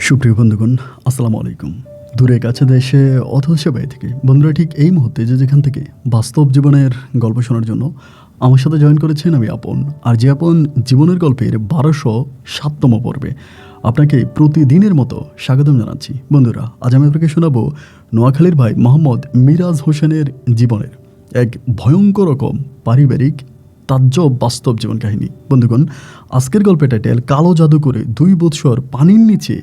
সুপ্রিয় বন্ধুগণ, আসসালামু আলাইকুম। দূরে কাছে দেশে অথচ বাইরে থেকে বন্ধুরা ঠিক এই মুহূর্তে যেখান থেকে বাস্তব জীবনের গল্প শোনার জন্য আমার সাথে জয়েন করেছেন আমি আপন। আর যে আপন জীবনের গল্পের 1207তম পর্বে আপনাকে প্রতিদিনের মতো স্বাগতম জানাচ্ছি। বন্ধুরা, আজ আমি আপনাকে শোনাবো নোয়াখালীর ভাই মোহাম্মদ মিরাজ হোসেনের জীবনের এক ভয়ঙ্কর রকম পারিবারিক তাজ্জব বাস্তব জীবন কাহিনী। বন্ধুগণ, আজকের গল্পের টাইটেল কালো জাদু করে 2 বৎসর পানির নিচে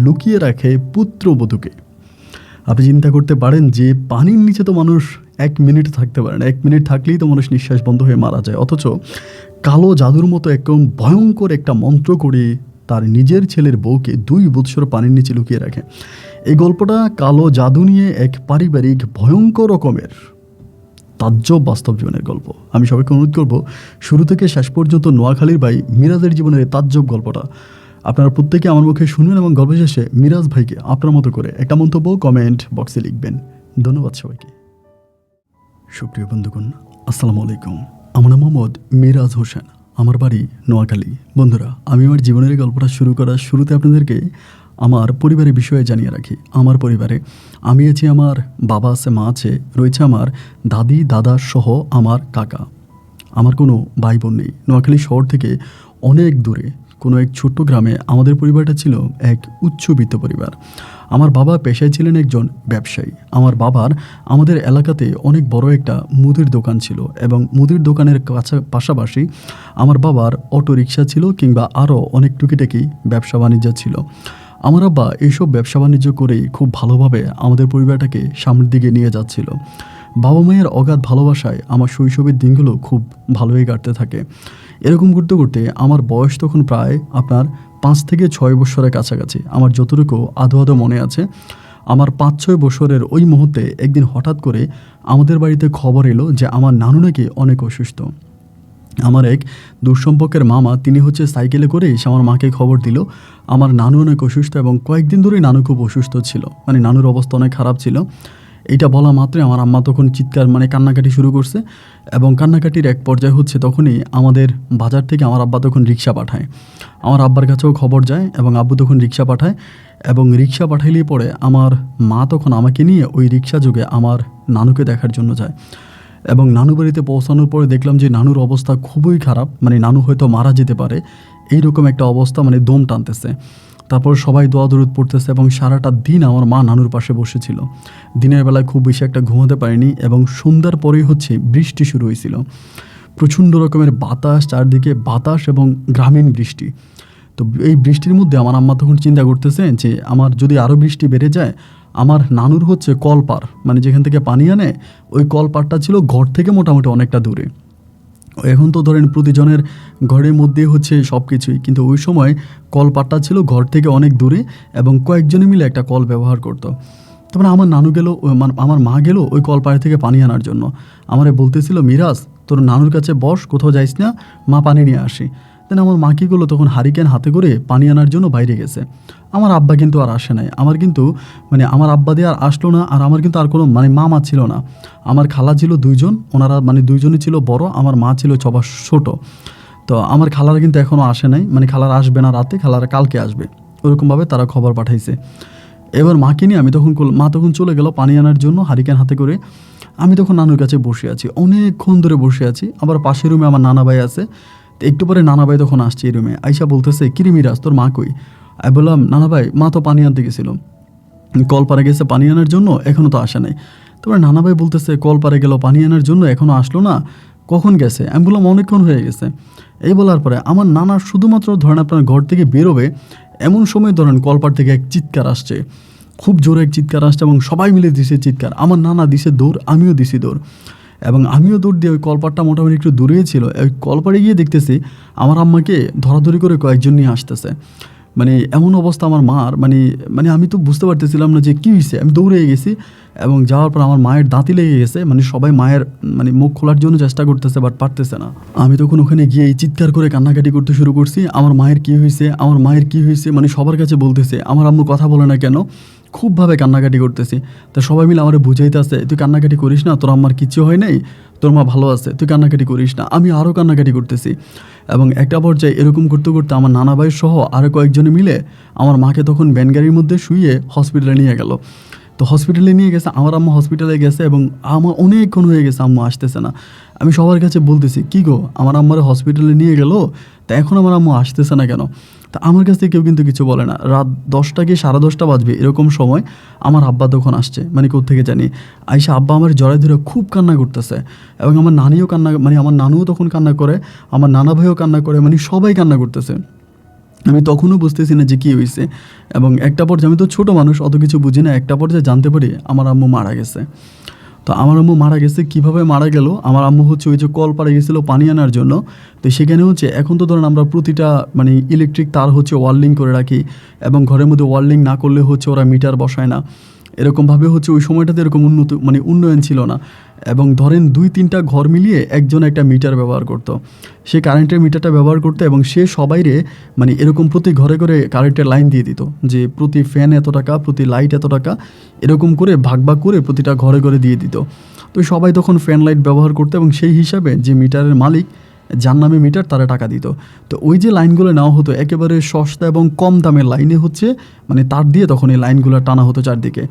লুকিয়ে রাখে পুত্রবধূকে। আপনি চিন্তা করতে পারেন যে পানির নিচে তো মানুষ 1 মিনিট থাকতে পারে না, 1 মিনিট থাকলেই তো মানুষ নিঃশ্বাস বন্ধ হয়ে মারা যায়, অথচ কালো জাদুর মতো একদম ভয়ঙ্কর একটা মন্ত্র করে তার নিজের ছেলের বউকে 2 বৎসর পানির নিচে লুকিয়ে রাখে। এই গল্পটা কালো জাদু নিয়ে এক পারিবারিক ভয়ঙ্কর রকমের তাজ্জব বাস্তব জীবনের গল্প। আমি সবাইকে অনুরোধ করব শুরু থেকে শেষ পর্যন্ত নোয়াখালীর ভাই মিরাজের জীবনের তাজ্জব গল্পটা আপনারা প্রত্যেকে আমার মুখে শুনবেন এবং গল্প শেষে মিরাজ ভাইকে আপনার মতো করে একটা মন্তব্য কমেন্ট বক্সে লিখবেন। ধন্যবাদ সবাইকে। সুপ্রিয় বন্ধুগণ, আসসালামু আলাইকুম। আমার নাম মোহাম্মদ মিরাজ হোসেন, আমার বাড়ি নোয়াখালী। বন্ধুরা, আমি আমার জীবনের গল্পটা শুরু করার শুরুতে আপনাদেরকে আমার পরিবারের বিষয়ে জানিয়ে রাখি। আমার পরিবারে আমি আছি, আমার বাবা আছে, মা আছে, রয়েছে আমার দাদি দাদা সহ আমার কাকা। আমার কোনো ভাই বোন নেই। নোয়াখালী শহর থেকে অনেক দূরে কোনো এক ছোট্ট গ্রামে আমাদের পরিবারটা ছিল এক উচ্চবিত্ত পরিবার। আমার বাবা পেশায় ছিলেন একজন ব্যবসায়ী। আমার বাবার আমাদের এলাকাতে অনেক বড় একটা মুদির দোকান ছিল এবং মুদির দোকানের পাশাপাশি আমার বাবার অটো রিক্সা ছিল কিংবা আরও অনেক টুকিটাকি ব্যবসা বাণিজ্য ছিল। আমার আব্বা এইসব ব্যবসা বাণিজ্য করেই খুব ভালোভাবে আমাদের পরিবারটাকে সামনের দিকে নিয়ে যাচ্ছিল। বাবা মায়ের অগাধ ভালোবাসায় আমার শৈশবের দিনগুলো খুব ভালোই কাটতে থাকে। এরকম করতে করতে আমার বয়স তখন প্রায় আপনার 5 থেকে 6 বছরের কাছাকাছি। আমার যতটুকু আধো আধো মনে আছে, আমার 5-6 বছরের ওই মুহূর্তে একদিন হঠাৎ করে আমাদের বাড়িতে খবর এলো যে আমার নানু নাকি অনেক অসুস্থ। আমার এক দূরসম্পর্কের মামা, তিনি সাইকেলে করে এসে আমার মাকে খবর দিল আমার নানু অনেক অসুস্থ এবং কয়েকদিন ধরেই নানু খুব অসুস্থ ছিল, নানুর অবস্থা অনেক খারাপ ছিল। এইটা বলা মাত্রই আমার আম্মা তখন চিৎকার কান্নাকাটি শুরু করছে এবং কান্নাকাটির এক পর্যায়ে তখনই আমাদের বাজার থেকে আমার আব্বা তখন রিক্সা পাঠায়। আমার আব্বার কাছেও খবর যায় এবং আব্বু তখন রিক্সা পাঠায় এবং রিক্সা পাঠাইলেই পরে আমার মা তখন আমাকে নিয়ে ওই রিক্সা যোগে আমার নানুকে দেখার জন্য যায় এবং নানু বাড়িতে পৌঁছানোর পরে দেখলাম যে নানুর অবস্থা খুবই খারাপ, নানু হয়তো মারা যেতে পারে, এইরকম একটা অবস্থা, দম টানতেছে। তারপর সবাই দোয়া দরুদ পড়তেছে এবং সারাটা দিন আমার মা নানুর পাশে বসেছিল। দিনের বেলায় খুব বেশি একটা ঘুমাতে পারিনি এবং সন্ধ্যার পরেই বৃষ্টি শুরু হয়েছিল। প্রচণ্ড রকমের বাতাস, চারদিকে বাতাস এবং গ্রামীণ বৃষ্টি। তো এই বৃষ্টির মধ্যে আমার আম্মা তখন চিন্তা করতেছে যে আমার যদি আরও বৃষ্টি বেড়ে যায়, আমার নানুর কলপার, যেখান থেকে পানি আনে, ওই কলপারটা ছিল ঘর থেকে মোটামুটি অনেকটা দূরে। এখন তো ধরেন প্রতিজনের ঘরের মধ্যে সব কিছুই, কিন্তু ওই সময় কলপাটটা ছিল ঘর থেকে অনেক দূরে এবং কয়েকজনে মিলে একটা কল ব্যবহার করতো। তারপরে আমার নানু গেল, আমার মা গেল ওই কলপাড়ে থেকে পানি আনার জন্য। আমারে বলতেছিল, মিরাজ তোর নানুর কাছে বস, কোথাও যাইস না, মা পানি নিয়ে আসি। দেন আমার মা কী করলো, তখন হারিকেন হাতে করে পানি আনার জন্য বাইরে গেছে। আমার আব্বা কিন্তু আর আসে নাই। আমার কিন্তু আমার আব্বা দিয়ে আর আসলো না। আর আমার কিন্তু আর কোনো মামা ছিল না। আমার খালা ছিল 2জন, ওনারা 2জনই ছিল বড়, আমার মা ছিল সবার ছোট। তো আমার খালারা কিন্তু এখনও আসে নাই, খালারা আসবে না রাতে, খালারা কালকে আসবে, ওরকমভাবে তারা খবর পাঠাইছে। এবার মাকে নিয়ে মা তখন চলে গেল পানি আনার জন্য হারিকেন হাতে করে। আমি তখন নানুর কাছে বসে আছি, অনেকক্ষণ ধরে বসে আছি। আবার পাশের রুমে আমার নানা ভাই আছে। একটু পরে নানা ভাই তখন আসছে এই রুমে, আইসা বলতেছে, কিরে মিরাজ তোর মা কই? আমি বললাম, নানা ভাই মা তো পানি আনতে গেছিল, কলপারে গেছে পানি আনার জন্য, এখনও তো আসে নাই। তারপরে নানা ভাই বলতেছে, কলপারে গেল পানি আনার জন্য, এখনও আসলো না, কখন গেছে? আমি বললাম, অনেকক্ষণ হয়ে গেছে। এই বলার পরে আমার নানা শুধুমাত্র ধরেন আপনার ঘর থেকে বেরোবে এমন সময় ধরেন কলপার থেকে এক চিৎকার আসছে, খুব জোরে এক চিৎকার আসছে এবং সবাই মিলে দিছে চিৎকার। আমার নানা দিছে দৌড়, আমিও দিছি দৌড় এবং আমিও দৌড় দিয়ে ওই কলপারটা মোটামুটি একটু দূরেই ছিল। ওই কলপারে গিয়ে দেখতেছি আমার আম্মাকে ধরাধরি করে কয়েকজন নিয়ে আসতেছে। এমন অবস্থা আমার মার, আমি তো বুঝতে পারতেছিলাম না যে কী হয়েছে। আমি দৌড়ে গেছি এবং যাওয়ার পর আমার মায়ের দাঁতি লেগে গেছে। সবাই মায়ের মুখ খোলার জন্য চেষ্টা করতেছে, বাট পারতেছে না। আমি তখন ওখানে গিয়ে চিৎকার করে কান্নাকাটি করতে শুরু করছি, আমার মায়ের কী হয়েছে, আমার মায়ের কী হয়েছে, সবার কাছে বলতেছে। আমার আম্মু কথা বলে না কেন, খুবভাবে কান্নাকাটি করতেছি। তা সবাই মিলে আমার বুঝাইতেছে, তুই কান্নাকাটি করিস না, তোর আম্মার কিচ্ছু হয় নাই, তোর মা ভালো আছে, তুই কান্নাকাটি করিস না। আমি আরও কান্নাকাটি করতেছি এবং একটা পর্যায়ে এরকম করতে করতে আমার নানা ভাই সহ আরও কয়েকজনে মিলে আমার মাকে তখন ভ্যানগাড়ির মধ্যে শুইয়ে হসপিটালে নিয়ে গেল। তো হসপিটালে নিয়ে গেছে, আমার আম্মু হসপিটালে গেছে এবং আমার অনেকক্ষণ হয়ে গেছে আম্মু আসতেছে না। আমি সবার কাছে বলতেছি, কী গো আমার আম্মারে হসপিটালে নিয়ে গেল, তা এখন আমার আম্মু আসতেছে না কেন? তা আমার কাছ থেকে কেউ কিন্তু কিছু বলে না। রাত 10টা কি 10:30 বাজবে এরকম সময় আমার আব্বা তখন আসছে, মানে কোত্থেকে জানি। আইসা আব্বা আমার জড়ায় ধরে খুব কান্না করতেছে এবং আমার নানিও কান্না, মানে আমার নানুও তখন কান্না করে, আমার নানা ভাইও কান্না করে, মানে সবাই কান্না করতেছে। আমি তখনও বুঝতেছি না যে কী হয়েছে। এবং একটা পর্যায়ে, আমি তো ছোটো মানুষ, অত কিছু বুঝি না, একটা পর্যায়ে জানতে পারি আমার আম্মু মারা গেছে। তো আমার আম্মু মারা গেছে, কীভাবে মারা গেল? আমার আম্মু হচ্ছে ওই যে কল পাড়ে গেছিলো পানি আনার জন্য। তো সেখানে হচ্ছে এখন তো ধরেন আমরা প্রতিটা মানে ইলেকট্রিক তার হচ্ছে ওয়ার্লিং করে রাখি এবং ঘরের মধ্যে ওয়ার্লিং না করলে হচ্ছে ওরা মিটার বসায় না। এরকমভাবে হচ্ছে ওই সময়টাতে এরকম উন্নয়ন ছিল না। এবং ধরেন 2-3টা ঘর মিলিয়ে একজন একটা মিটার ব্যবহার করতো। সে কারেন্টের মিটারটা ব্যবহার করতো এবং সে সবাইরে মানে এরকম প্রতি ঘরে ঘরে কারেন্টের লাইন দিয়ে দিত, যে প্রতি ফ্যান এত টাকা, প্রতি লাইট এত টাকা, এরকম করে ভাগ ভাগ করে প্রতিটা ঘরে ঘরে দিয়ে দিত। তো সবাই তখন ফ্যান লাইট ব্যবহার করতো এবং সেই হিসাবে যে মিটারের মালিক, যার নামে মিটার, তারা টাকা দিত। তো ওই যে লাইনগুলো নেওয়া হতো একেবারে সস্তা এবং কম দামের লাইনে হচ্ছে, মানে তার দিয়ে তখন এই লাইনগুলো টানা হতো চারদিকে।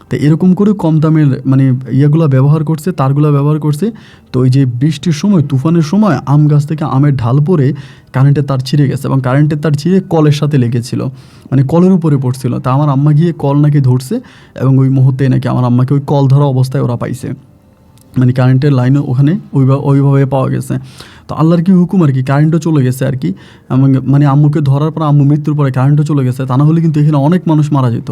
তো এরকম করে কম দামের মানে ইয়েগুলো ব্যবহার করছে, তারগুলো ব্যবহার করছে। তো ওই যে বৃষ্টির সময়, তুফানের সময় আম গাছ থেকে আমের ঢাল পড়ে কারেন্টের তার ছিঁড়ে গেছে এবং কারেন্টের তার ছিঁড়ে কলের সাথে লেগেছিল, মানে কলের উপরে পড়ছিল। তা আমার আম্মা গিয়ে কল নাকি ধরছে এবং ওই মুহূর্তে নাকি আমার আম্মাকে ওই কল ধরা অবস্থায় ওরা পাইছে, মানে কারেন্টের লাইনও ওখানে ওইভাবে পাওয়া গেছে। তো আল্লাহর কি হুকুম আর কি, কারেন্টও চলে গেছে আর কি। মানে আম্মুকে ধরার পর, আম্মু মৃত্যুর পরে কারেন্টও চলে গেছে। তা না হলে কিন্তু এখানে অনেক মানুষ মারা যেত,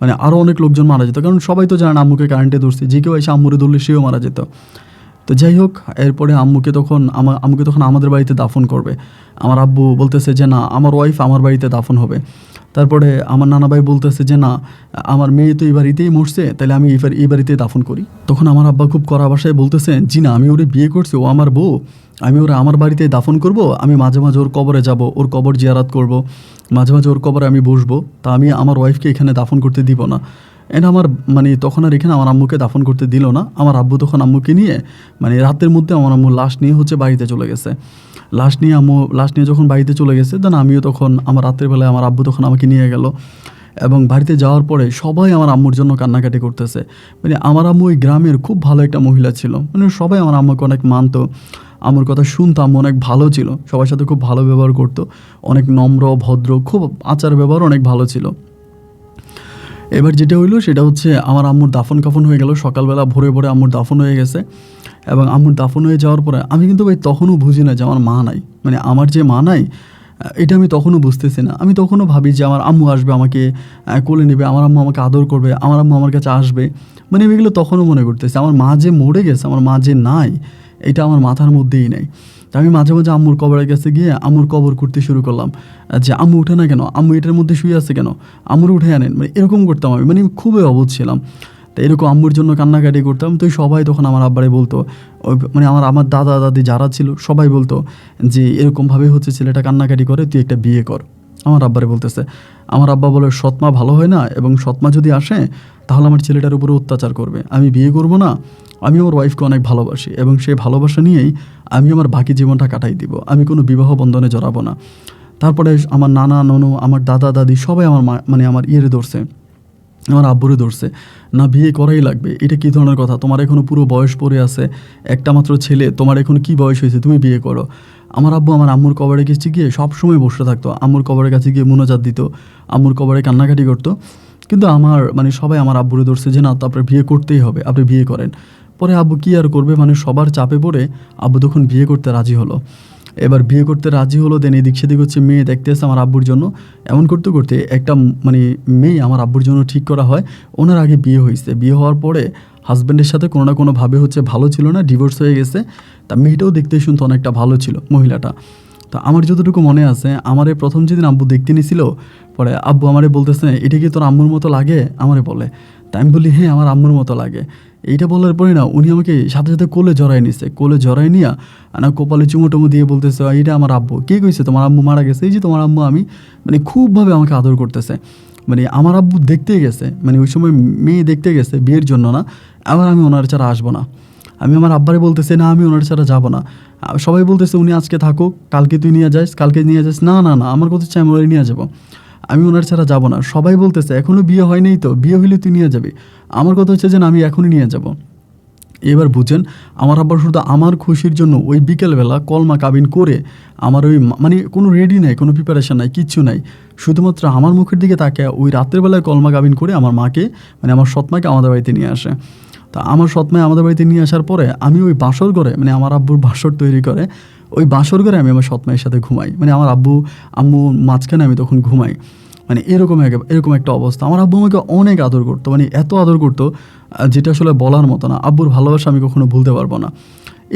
মানে আরও অনেক লোকজন মারা যেত, কারণ সবাই তো জানেন আম্মুকে কারেন্টে ধরছে, যে কেউ এসে আম্মুরে ধরলে সেও মারা যেত। তো যাই হোক, এরপরে আম্মুকে তখন আমাদের বাড়িতে দাফন করবে। আমার আব্বু বলতেছে যে না, আমার ওয়াইফ আমার বাড়িতে দাফন হবে। তারপরে আমার নানা ভাই বলতেছে যে না, আমার মেয়ে তো এই বাড়িতেই মরছে, তাহলে আমি এই বাড়িতেই দাফন করি। তখন আমার আব্বা খুব কড়া ভাষায় বলতেছে, জি না, আমি ওরে বিয়ে করছি, ও আমার বউ, আমি ওরা আমার বাড়িতেই দাফন করব। আমি মাঝে মাঝে ওর কবরে যাব, ওর কবর জিয়ারাত করব, মাঝে মাঝে ওর কবরে আমি বসবো। তা আমি আমার ওয়াইফকে এখানে দাফন করতে দিব না। এটা আমার মানে তখন আর এখানে আমার আম্মুকে দাফন করতে দিল না। আমার আব্বু তখন আম্মুকে নিয়ে, মানে রাতের মধ্যে আমার আম্মু লাশ নিয়ে হচ্ছে বাড়িতে চলে গেছে। লাশ নিয়ে যখন বাড়িতে চলে গেছে, দেন আমিও তখন আমার রাতের বেলায় আমার আব্বু তখন আমাকে নিয়ে গেল এবং বাড়িতে যাওয়ার পরে সবাই আমার আম্মুর জন্য কান্নাকাটি করতেছে। মানে আমার আম্মু ওই গ্রামের খুব ভালো একটা মহিলা ছিল, মানে সবাই আমার আম্মুকে অনেক মানতো, আমার কথা শুনতাম, অনেক ভালো ছিল, সবার সাথে খুব ভালো ব্যবহার করতো, অনেক নম্র ভদ্র, খুব আচার ব্যবহার অনেক ভালো ছিল। এবার যেটা হইলো সেটা হচ্ছে আমার আম্মুর দাফন কাফন হয়ে গেল, সকালবেলা ভোরে ভোরে আম্মুর দাফন হয়ে গেছে। এবং আম্মুর দাফন হয়ে যাওয়ার পরে আমি কিন্তু ভাই তখনও বুঝি না যে আমার মা নাই, মানে আমার যে মা নাই এটা আমি তখনও বুঝতেছি না। আমি তখনও ভাবি যে আমার আম্মু আসবে, আমাকে কোলে নেবে, আমার আম্মু আমাকে আদর করবে, আমার আম্মু আমার কাছে আসবে, মানে আমি এগুলো তখনও মনে করতেছি। আমার মা যে মরে গেছে, আমার মা যে নাই, এটা আমার মাথার মধ্যেই নেই। তা আমি মাঝে মাঝে আম্মুর কবরের কাছে গিয়ে আম্মুর কবর করতে শুরু করলাম, যে আম্মু উঠে না কেন, আম্মু এটার মধ্যে শুয়ে আছে কেন, আম্মুর উঠে আনেন, মানে এরকম করতাম আমি, মানে খুবই অবুঝ ছিলাম। তো এরকম আম্মুর জন্য কান্নাকাটি করতাম। তো সবাই তখন আমার আব্বারে বলতো, মানে আমার দাদা দাদি যারা ছিল সবাই বলতো যে এরকমভাবে হচ্ছে ছেলেটা কান্নাকাটি করে, তুই একটা বিয়ে কর। আমার আব্বারে বলতেছে। আমার আব্বা বলে, সৎমা ভালো হয় না, এবং সৎমা যদি আসে তাহলে আমার ছেলেটার উপরে অত্যাচার করবে, আমি বিয়ে করব না। আমি আমার ওয়াইফকে অনেক ভালোবাসি এবং সেই ভালোবাসা নিয়েই আমি আমার বাকি জীবনটা কাটাই দিব, আমি কোনো বিবাহ বন্ধনে জড়াবো না। তারপরে আমার নানা ননু, আমার দাদা দাদি সবাই আমার মানে আমার ইয়েরে ধরছে, আমার আব্বুরে ধরছে, না বিয়ে করাই লাগবে, এটা কী ধরনের কথা, তোমার এখনও পুরো বয়স পড়ে আছে, একটা মাত্র ছেলে, তোমার এখন কি বয়স হয়েছে, তুমি বিয়ে করো। আমার আব্বু আমার আম্মুর কবরে গেছে গিয়ে সবসময় বসে থাকতো, আম্মুর কবরের কাছে গিয়ে মুনাজাত দিত, আম্মুর কবরে কান্নাকাটি করতো। কিন্তু আমার মানে সবাই আমার আব্বুরে ধরছে যে না, তো আপনার বিয়ে করতেই হবে, আপনি বিয়ে করেন। পরে আব্বু কী আর করবে, মানে সবার চাপে পড়ে আব্বু তখন বিয়ে করতে রাজি হলো। এবার বিয়ে করতে রাজি হলো, দেন এদিক সেদিক হচ্ছে মেয়ে দেখতেছে আমার আব্বুর জন্য। এমন করতে করতে একটা মানে মেয়ে আমার আব্বুর জন্য ঠিক করা হয়। ওনার আগে বিয়ে হয়েছে, বিয়ে হওয়ার পরে হাজব্যান্ডের সাথে কোনো না কোনোভাবে হচ্ছে ভালো ছিল না, ডিভোর্স হয়ে গেছে। তা মেয়েটাও দেখতে শুনতে অনেকটা ভালো ছিল মহিলাটা। তো আমার যতটুকু মনে আছে, আমারে প্রথম যেদিন আব্বু দেখতে নিয়েছিল, পরে আব্বু আমারে বলতেছে, এটা কি তোর আম্মুর মতো লাগে, আমারে বলে। তাই আমি বলি, হ্যাঁ আমার আম্মুর মতো লাগে। এইটা বলার পরে না, উনি আমাকে সাথে সাথে কোলে জড়াই নিছে, কোলে জড়াই নিয়ে না কপালে চুমো টুমো দিয়ে বলতেছে, এইটা আমার আব্বু। কে কইছে তোমার আম্মু মারা গেছে, এই যে তোমার আম্মু। আমি মানে খুবভাবে আমাকে আদর করতেছে, মানে আমার আব্বু দেখতে গেছে, মানে ওই সময় মেয়ে দেখতে গেছে বিয়ের জন্য না, আবার আমি ওনার ছাড়া আসবো না। আমি আমার আব্বারে বলতেছি না আমি ওনার ছাড়া যাবো না। সবাই বলতেছে উনি আজকে থাকুক, কালকে তুই নিয়ে যাস, কালকে নিয়ে যাস। না না না, আমার কথা হচ্ছে আমি ওরে নিয়ে যাবো, আমি ওনার ছাড়া যাবো না। সবাই বলতেছে এখনও বিয়ে হয়নি, তো বিয়ে হইলে তুই নিয়ে যাবি। আমার কথা হচ্ছে যে না, আমি এখনই নিয়ে যাব। এবার বুঝেন, আমার আব্বার শুধু আমার খুশির জন্য ওই বিকেলবেলা কলমা কাবিন করে আমার ওই মানে কোনো রেডি নাই, কোনো প্রিপারেশান নাই, কিচ্ছু নাই, শুধুমাত্র আমার মুখের দিকে তাকে ওই রাতের বেলায় কলমা কাবিন করে আমার মাকে মানে আমার সৎমাকে আমাদের বাড়িতে নিয়ে আসে। তা আমার সৎমায় আমাদের বাড়িতে নিয়ে আসার পরে আমি ওই বাসর ঘরে মানে আমার আব্বুর বাসর তৈরি করে ওই বাসর ঘরে আমি আমার সৎমায়ের সাথে ঘুমাই, মানে আমার আব্বু আম্মু মাঝখানে আমি তখন ঘুমাই। মানে এরকম একটা অবস্থা। আমার আব্বু আমাকে অনেক আদর করতো, মানে এত আদর করতো যেটা আসলে বলার মতো না। আব্বুর ভালোবাসা আমি কখনো ভুলতে পারবো না।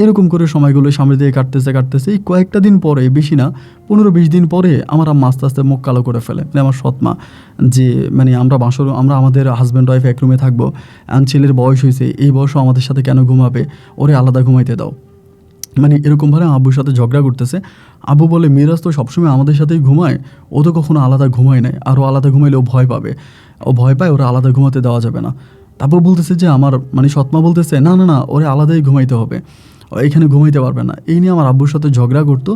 এরকম করে সময়গুলো সামনে দিয়ে কাটতেছে এই কয়েকটা দিন পরে, বেশি না 15-20 দিন পরে আমার আম্মা আস্তে আস্তে মুখ কালো করে ফেলে, মানে আমার সৎমা, যে মানে আমরা আমাদের হাজব্যান্ড ওয়াইফ এক রুমে থাকবো, ছেলের বয়স হয়েছে, এই বয়সও আমাদের সাথে কেন ঘুমাবে, ওরে আলাদা ঘুমাইতে দাও। মানে এরকমভাবে আব্বুর সাথে ঝগড়া করতেছে। আব্বু বলে মিরাজ তো সবসময় আমাদের সাথেই ঘুমায়, ও তো কখনো আলাদা ঘুমায় নাই, আর ও আলাদা ঘুমাইলে ও ভয় পাবে, ও ভয় পায়, ওরা আলাদা ঘুমাতে দেওয়া যাবে না। তারপর বলতেছে যে আমার মানে সৎমা বলতেছে না না না, ওরে আলাদাই ঘুমাইতে হবে, ও এখানে ঘুমাইতে পারবে না। এই নিয়ে আমার আব্বুর সাথে ঝগড়া করতো,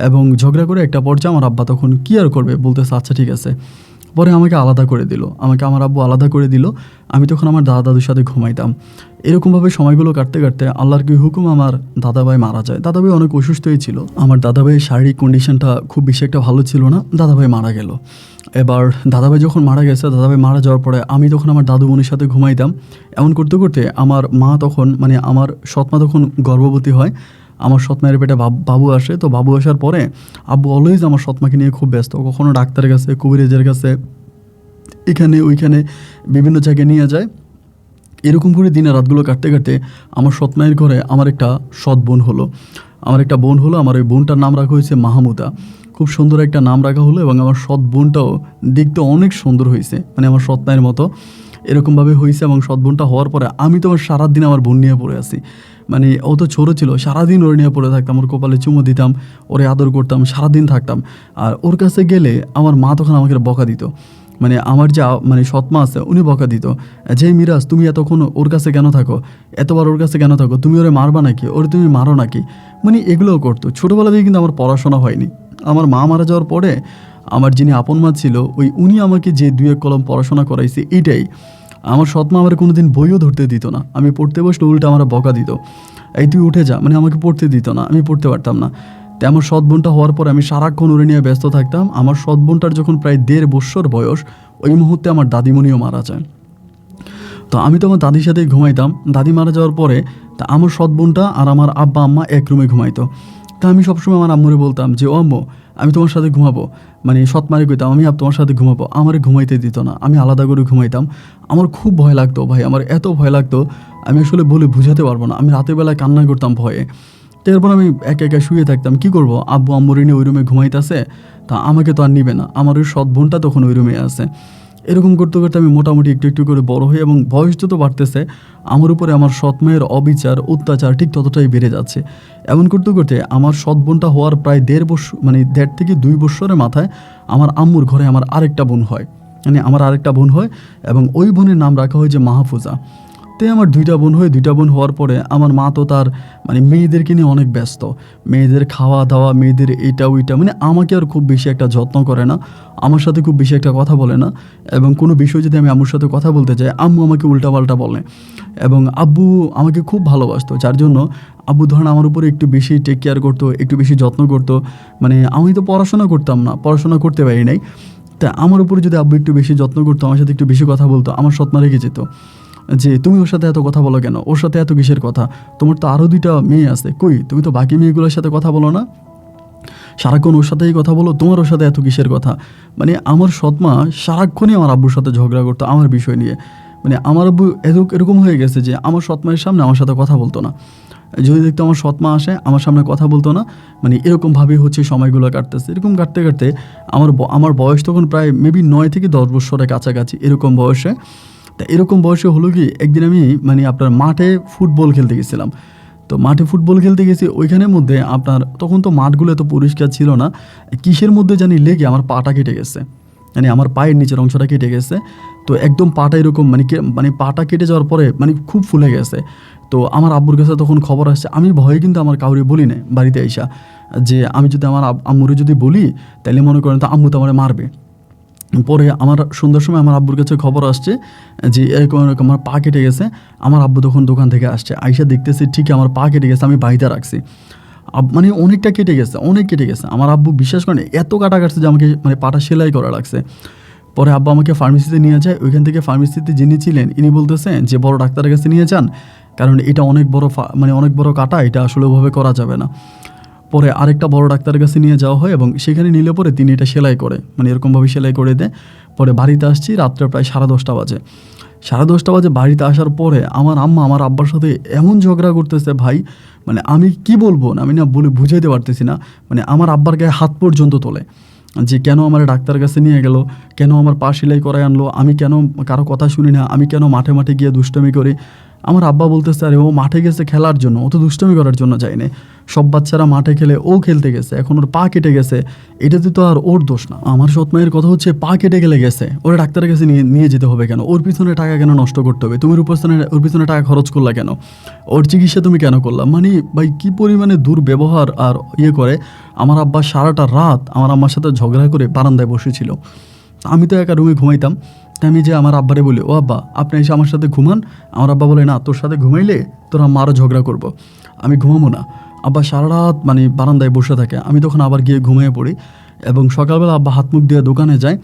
এবং ঝগড়া করে একটা পর্যায়ে আমার আব্বা তখন কী আর করবে, বলতেছে আচ্ছা ঠিক আছে। পরে আমাকে আলাদা করে দিল, আমাকে আমার আব্বু আলাদা করে দিল। আমি তখন আমার দাদা দাদুর সাথে ঘুমাইতাম। এরকমভাবে সময়গুলো কাটতে কাটতে আল্লাহর কি হুকুম, আমার দাদাভাই মারা যায়। দাদাভাই অনেক অসুস্থই ছিল, আমার দাদাভাইয়ের শারীরিক কন্ডিশনটা খুব বেশি একটা ভালো ছিল না, দাদাভাই মারা গেল। এবার দাদাভাই যখন মারা গেছে, দাদাভাই মারা যাওয়ার পরে আমি তখন আমার দাদু বোনের সাথে ঘুমাইতাম। এমন করতে করতে আমার মা তখন মানে আমার সৎমা তখন গর্ভবতী হয়। আমার সৎমায়ের পেটে বাবু আসে। তো বাবু আসার পরে আব্বু অলওয়েজ আমার সৎমাকে নিয়ে খুব ব্যস্ত, কখনো ডাক্তারের কাছে, কবিরাজের কাছে, এখানে ওইখানে বিভিন্ন জায়গায় নিয়ে যায়। এরকম করে দিনে রাতগুলো কাটতে কাটতে আমার সৎমায়ের ঘরে আমার একটা সৎ বোন হলো, আমার ওই বোনটার নাম রাখা হয়েছে মাহমুদা। খুব সুন্দর একটা নাম রাখা হলো, এবং আমার সৎ বোনটাও দেখতে অনেক সুন্দর হয়েছে, মানে আমার সৎমায়ের মতো এরকমভাবে হয়েছে। এবং সৎ বোনটা হওয়ার পরে আমি তো আমার সারাদিন আমার বোন নিয়ে পড়ে আছি, মানে ও তো ছোটো ছিল, সারাদিন ওর নিয়ে পড়ে থাকতাম, ওর কপালে চুমো দিতাম, ওরে আদর করতাম, সারাদিন থাকতাম। আর ওর কাছে গেলে আমার মা তখন আমাকে বকা দিত, মানে আমার যে মানে সৎমা আছে উনি বকা দিত, যে মিরাজ তুমি এতক্ষণ ওর কাছে কেন থাকো, এতবার ওর কাছে কেন থাকো, তুমি ওরে মারবা নাকি, ওরে তুমি মারো নাকি, মানে এগুলোও করতো। ছোটোবেলা থেকে কিন্তু আমার পড়াশোনা হয়নি। আমার মা মারা যাওয়ার পরে আমার যিনি আপন মা ছিল উনি আমাকে যে 2-1 কলম পড়াশোনা করাইছে, এইটাই। আমার সৎমা আমার কোনো দিন বইও ধরতে দিত না, আমি পড়তে বসলে উল্টা আমার বকা দিত, এই তুই উঠে যা, মানে আমাকে পড়তে দিত না, আমি পড়তে পারতাম না। তো আমার সৎ বোনটা হওয়ার পরে আমি সারাক্ষণ ওরে নিয়ে ব্যস্ত থাকতাম। আমার সৎ বোনটার যখন প্রায় 1.5 বছর বয়স, ওই মুহূর্তে আমার দাদিমণিও মারা যায়। তো আমি তো আমার দাদির সাথেই ঘুমাইতাম। দাদি মারা যাওয়ার পরে তা আমার সৎ বোনটা আর আমার আব্বা আম্মা এক রুমে ঘুমাইতো। তা আমি সবসময় আমার আম্মুরে বলতাম যে ও আম্মু আমি তোমার সাথে ঘুমাবো, মানে সৎমারে কইতাম আমি তোমার সাথে ঘুমাবো, আমারে ঘুমাইতে দিত না, আমি আলাদা করে ঘুমাইতাম। আমার খুব ভয় লাগতো ভাই, আমার এত ভয় লাগতো আমি আসলে বলে বুঝাতে পারবো না। আমি রাতের বেলায় কান্না করতাম ভয়ে। তো এরপর আমি একা একা শুয়ে থাকতাম, কী করবো, আব্বু আম্মুরে নিয়ে ওই রুমে ঘুমাইতেছে, তা আমাকে তো আর নিবে না, আমার ওই সৎ বোনটা তখন ওই রুমে আছে। এরকম করতে করতে আমি মোটামুটি একটু একটু করে বড় হই, এবং বয়স যত বাড়তেছে আমার উপরে আমার সৎ মায়ের অবিচার অত্যাচার ঠিক ততটাই বেড়ে যাচ্ছে। এমন করতে করতে আমার সৎ বোনটা হওয়ার প্রায় 1.5 বছর, মানে 1.5 থেকে 2 বছরের মাথায় আমার আম্মুর ঘরে আমার আরেকটা বোন হয়, এবং ওই বোনের নাম রাখা হয় যে মাহফুজা। তো আমার 2টা বোন হওয়ার পরে আমার মা তো তার মানে মেয়েদেরকে নিয়ে অনেক ব্যস্ত, মেয়েদের খাওয়া দাওয়া, মেয়েদের এটা ওইটা, মানে আমাকে আর খুব বেশি একটা যত্ন করে না, আমার সাথে খুব বেশি একটা কথা বলে না। এবং কোনো বিষয় যদি আমি আম্মুর সাথে কথা বলতে চাই, আম্মু আমাকে উল্টাপাল্টা বলে। এবং আব্বু আমাকে খুব ভালোবাসতো, যার জন্য আব্বু ধরেন আমার উপরে একটু বেশি টেক কেয়ার করতো, একটু বেশি যত্ন করতো। মানে আমি তো পড়াশোনা করতাম না, পড়াশোনা করতে পারি নাই, তা আমার উপরে যদি আব্বু একটু বেশি যত্ন করতো, আমার সাথে একটু বেশি কথা বলতো, আমার সৎমা রেগে যেত যে তুমি ওর সাথে এত কথা বলো কেন, ওর সাথে এত কিসের কথা, তোমার তো আরও 2টা মেয়ে আছে, কই তুমি তো বাকি মেয়েগুলোর সাথে কথা বলো না, সারাক্ষণ ওর সাথেই কথা বলো, তোমার ওর সাথে এত কিসের কথা। মানে আমার সৎমা সারাক্ষণই আমার আব্বুর সাথে ঝগড়া করতো আমার বিষয় নিয়ে। মানে আমার আব্বু এরকম হয়ে গেছে যে আমার সৎমায়ের সামনে আমার সাথে কথা বলতো না, যদি দেখতো আমার সৎমা আসে আমার সামনে কথা বলতো না। মানে এরকমভাবেই হচ্ছে সময়গুলো কাটতেছে। এরকম কাটতে কাটতে আমার বয়স তখন প্রায় মেবি 9 থেকে 10 বছরের কাছাকাছি এরকম বয়সে। তা এরকম বয়সে হলো কি, একদিন আমি মানে আপনার মাঠে ফুটবল খেলতে গেছিলাম। তো মাঠে ফুটবল খেলতে গেছি, ওইখানের মধ্যে আপনার তখন তো মাঠগুলো এত পরিষ্কার ছিল না, কিসের মধ্যে জানি লেগে আমার পাটা কেটে গেছে। মানে আমার পায়ের নিচের অংশটা কেটে গেছে। তো একদম পাটা এরকম মানে পাটা কেটে যাওয়ার পরে মানে খুব ফুলে গেছে। তো আমার আব্বুর কাছে তখন খবর আসছে, আমি ভয়ে কিন্তু আমার কাউরে বলি না বাড়িতে আইসা, যে আমি যদি আমার আম্মুরে যদি বলি তাহলে মনে করেন তো আম্মু তো আমার মারবে। পরে আমার সন্ধ্যার সময় আমার আব্বুর কাছে খবর আসছে যে এরকম এরকম আমার পা কেটে গেছে। আমার আব্বু তখন দোকান থেকে আসছে, আইসা দেখতেছে ঠিকই আমার পা কেটে গেছে, আমি বাড়িতে রাখছি। মানে অনেকটা কেটে গেছে, অনেক কেটে গেছে। আমার আব্বু বিশ্বাস করেন এত কাটা কাটছে যে আমাকে মানে পাটা সেলাই করা লাগছে। পরে আব্বা আমাকে ফার্মেসিতে নিয়ে যায়। ওইখান থেকে ফার্মেসিতে যিনি ছিলেন ইনি বলতেছেন যে বড় ডাক্তারের কাছে নিয়ে যান, কারণ এটা অনেক বড় মানে অনেক বড় কাটা, এটা আসলে ওভাবে করা যাবে না। পরে আরেকটা বড় ডাক্তারের কাছে নিয়ে যাওয়া হয় এবং সেখানে নিলে পরে তিনি এটা সেলাই করে, মানে এরকমভাবে সেলাই করে দেয়। পরে বাড়িতে আসছি রাত্রে প্রায় 10:30 বাজে। 10:30 বাজে বাড়িতে আসার পরে আমার আম্মা আমার আব্বার সাথে এমন ঝগড়া করতেছে ভাই, মানে আমি কি বলবো না, আমি না বলে বুঝাইতে পারতেছি না। মানে আমার আব্বার গায়ে হাত পর্যন্ত তোলে যে কেন আমার ডাক্তারের কাছে নিয়ে গেল, কেন আমার পা সেলাই করায় আনলো, আমি কেন কারো কথা শুনি না, আমি কেন মাঠে মাঠে গিয়ে দুষ্টমি করি। আমার আব্বা বলতেছে আরে ও মাঠে গেছে খেলার জন্য, ও তো দুষ্টমি করার জন্য যায়নি। সব বাচ্চারা মাঠে খেলে, ও খেলতে গেছে, এখন ওর পা কেটে গেছে, এটাতে তো আর ওর দোষ না। আমার সৎ মায়ের কথা হচ্ছে পা কেটে গেলে গেছে, ওরা ডাক্তারের কাছে নিয়ে যেতে হবে কেন, ওর পিছনে টাকা কেন নষ্ট করতে হবে, তুমি ওর পিছনে টাকা খরচ করলা কেন, ওর চিকিৎসা তুমি কেন করলা। মানে ভাই কী পরিমাণে দুর্ব্যবহার আর করে। আমার আব্বা সারাটা রাত আমার আম্মার সাথে ঝগড়া করে বারান্দায় বসেছিল। আমি তো একা রুমে ঘুমাইতাম। আমি যে আমার আব্বারে বলি, ও আব্বা আপনি এসে আমার সাথে ঘুমান। আমার আব্বা বলে না, তোর সাথে ঘুমাইলে তোর আম্মা আরও ঝগড়া করবো, আমি ঘুমাবো না। আব্বা সারা রাত মানে বারান্দায় বসে থাকে। আমি তখন আবার গিয়ে ঘুমিয়ে পড়ি এবং সকালবেলা আব্বা হাত মুখ দিয়ে দোকানে যায়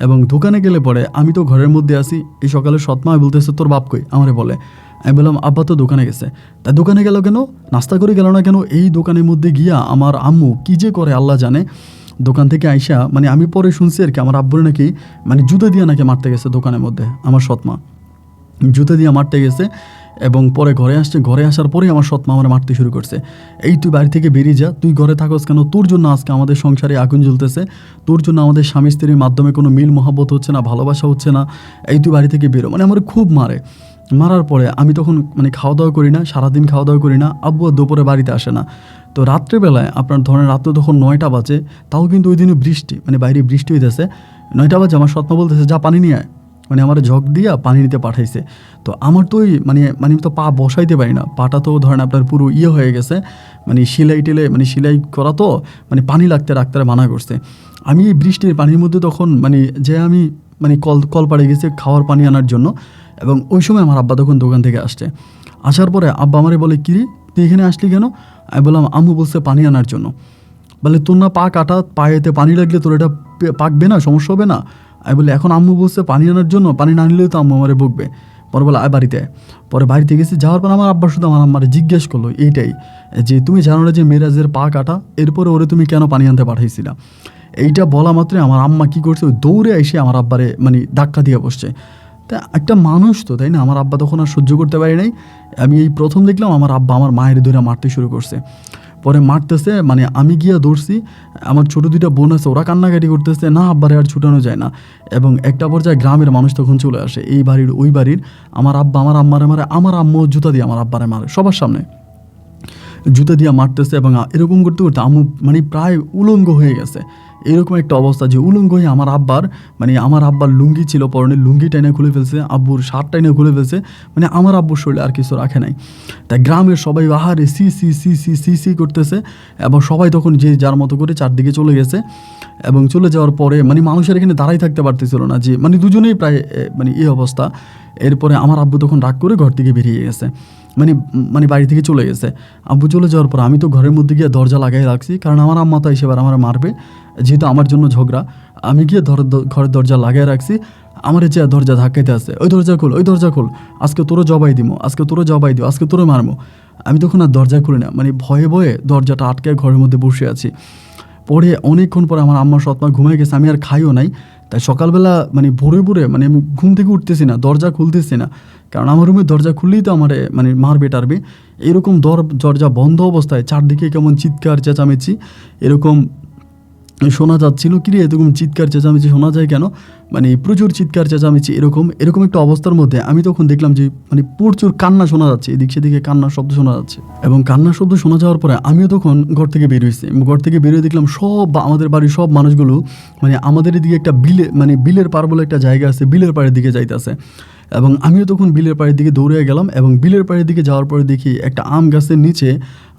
এবং দোকানে গেলে পরে আমি তো ঘরের মধ্যে আসি। এই সকালে সৎমা বলতেছে তোর বাপ কই, আমারে বলে। আমি বললাম আব্বা তো দোকানে গেছে। তা দোকানে গেল কেন, নাস্তা করে গেল না কেন? এই দোকানের মধ্যে গিয়া আমার আম্মু কী যে করে আল্লাহ জানে। দোকান থেকে আইসা মানে আমি পরে শুনছি আর কি, আমার আব্বুরে নাকি মানে জুতো দিয়ে নাকি মারতে গেছে দোকানের মধ্যে। আমার সৎমা জুতো দিয়ে মারতে গেছে এবং পরে ঘরে আসছে। ঘরে আসার পরেই আমার সৎমা আমার মারতে শুরু করছে, এই তুই বাড়ি থেকে বেরিয়ে যা, তুই ঘরে থাকস কেন, তোর জন্য আজকে আমাদের সংসারে আগুন জ্বলতেছে, তোর জন্য আমাদের স্বামী স্ত্রীর মাধ্যমে কোনো মিল মহাব্বত হচ্ছে না, ভালোবাসা হচ্ছে না, এই তুই বাড়ি থেকে বেরো। মানে আমার খুব মারে। মারার পরে আমি তখন মানে খাওয়া দাওয়া করি না, সারাদিন খাওয়া দাওয়া করি না। আব্বু দুপুরে বাড়িতে আসে না। তো রাত্রেবেলায় আপনার ধরেন রাত্রে তখন 9টা বাজে, তাও কিন্তু ওই দিনে বৃষ্টি, মানে বাইরে বৃষ্টি হইতেছে। 9টা বাজে আমার সৎমা বলতেছে যা পানি নিয়ে আয়, মানে আমার ঝক দিয়া পানি নিতে পাঠাইছে। তো আমার তো ওই মানে মানে তো পা বসাইতে পারি না, পাটা তো ধরেন আপনার পুরো হয়ে গেছে, মানে সেলাই করা তো মানে পানি লাগতে ডাক্তারে মানা করছে। আমি এই বৃষ্টির পানির মধ্যে তখন মানে যে আমি মানে কল পাড়ে গেছি খাওয়ার পানি আনার জন্য এবং ওই সময় আমার আব্বা তখন দোকান থেকে আসছে। আসার পরে আব্বা আমারে বলে কিরে তুই এখানে আসলি কেন? আমি বললাম আম্মু বলছে পানি আনার জন্য। বলে তোর না পা কাটা, পায়েতে পানি লাগলে তোর এটা পাকবে না, সমস্যা হবে না? আমি বলি এখন আম্মু বলছে পানি আনার জন্য, পানি না নিলেও তো আম্মু আমারে বকবে। পরে বলে আয় বাড়িতে। পরে বাড়িতে গেছি, যাওয়ার পর আমার আব্বা শুধু আমার আম্মারে জিজ্ঞেস করলো এইটাই যে তুমি জানো না যে মেরাজের পা কাটা, এরপরে ওরে তুমি কেন পানি আনতে পাঠাইছিলা? এইটা বলা মাত্রই আমার আম্মা কী করছে, ওই দৌড়ে এসে আমার আব্বারে মানে ধাক্কা দিয়ে বসছে। তা একটা মানুষ তো, তাই না? আমার আব্বা তখন আর সহ্য করতে পারি নাই। আমি এই প্রথম দেখলাম আমার আব্বা আমার মায়ের ধরে মারতে শুরু করছে। পরে মারতেছে, মানে আমি গিয়া দৌড়ছি, আমার ছোটো 2টা বোন আছে, ওরা কান্নাকাটি করতেছে, না আব্বারে আর ছুটানো যায় না। এবং একটা পর্যায়ে গ্রামের মানুষ তখন চলে আসে, এই বাড়ির ওই বাড়ির। আমার আব্বা আমার আম্মারে মারে, আমার আম্মু জুতা দিয়ে আমার আব্বারে মারে সবার সামনে, জুতা দিয়ে মারতেছে। এবং এরকম করতে করতে আম্মু মানে প্রায় উলঙ্গ হয়ে গেছে। এরকম একটা অবস্থা যে উলঙ্গ হয়ে আমার আব্বার লুঙ্গি ছিল পরনে, লুঙ্গি টাইনে খুলে ফেলছে, আব্বুর শার্ট টাইনে খুলে ফেলছে, মানে আমার আব্বুর শরীরে আর কিছু রাখে নাই। তাই গ্রামের সবাই আহারে সি সি সি সি সি সি করতেছে এবং সবাই তখন যে যার মতো করে চারদিকে চলে গেছে। এবং চলে যাওয়ার পরে মানে মানুষের এখানে দাঁড়াই থাকতে পারতেছিল না, যে মানে দুজনেই প্রায় মানে এই অবস্থা। এরপরে আমার আব্বু তখন রাগ করে ঘর থেকে বেরিয়ে গেছে, মানে বাড়ি থেকে চলে গেছে। আব্বু চলে যাওয়ার পর আমি তো ঘরের মধ্যে গিয়ে দরজা লাগাই রাখছি, কারণ আমার আম্মা তো এসেবার আমার মারবে, যেহেতু আমার জন্য ঝগড়া। আমি গিয়ে ঘরের দরজা লাগিয়ে রাখছি। আমার যে দরজা ধাক্কাইতে আসছে, ওই দরজা খোল, আজকে তোরও জবাই দিব, আজকে তোরও মারবো। আমি তখন আর দরজা খুলি না, মানে ভয়ে ভয়ে দরজাটা আটকে ঘরের মধ্যে বসে আছি। পরে অনেকক্ষণ পরে আমার আম্মা সৎমা ঘুমিয়ে গেছে, আমি আর খাইও নাই। তাই সকালবেলা মানে ভোরে মানে আমি ঘুম থেকে উঠতেছি না, দরজা খুলতেছি না, কারণ আমার রুমের দরজা খুললেই তো আমার মানে মারবে টারবে। এরকম দরজা বন্ধ অবস্থায় চারদিকে কেমন চিৎকার চেঁচামেচি, এরকম শোনা যাচ্ছিল, কিরে এরকম চিৎকার চেঁচামেচি শোনা যায় কেন, মানে প্রচুর চিৎকার চেঁচামেচি, এরকম এরকম একটা অবস্থার মধ্যে আমি তখন দেখলাম যে মানে প্রচুর কান্না শোনা যাচ্ছে, এদিক সেদিকে কান্নার শব্দ শোনা যাচ্ছে। এবং কান্নার শব্দ শোনা যাওয়ার পরে আমিও তখন ঘর থেকে বেরোইছি। ঘর থেকে বেরোয় দেখলাম সব আমাদের বাড়ির সব মানুষগুলো মানে আমাদের এদিকে একটা বিলের পার বলে একটা জায়গা আছে, বিলের পাড়ের দিকে যাইতেছে। এবং আমিও তখন বিলের পাড়ের দিকে দৌড়ে গেলাম, এবং বিলের পাড়ের দিকে যাওয়ার পরে দেখি একটা আম গাছের নিচে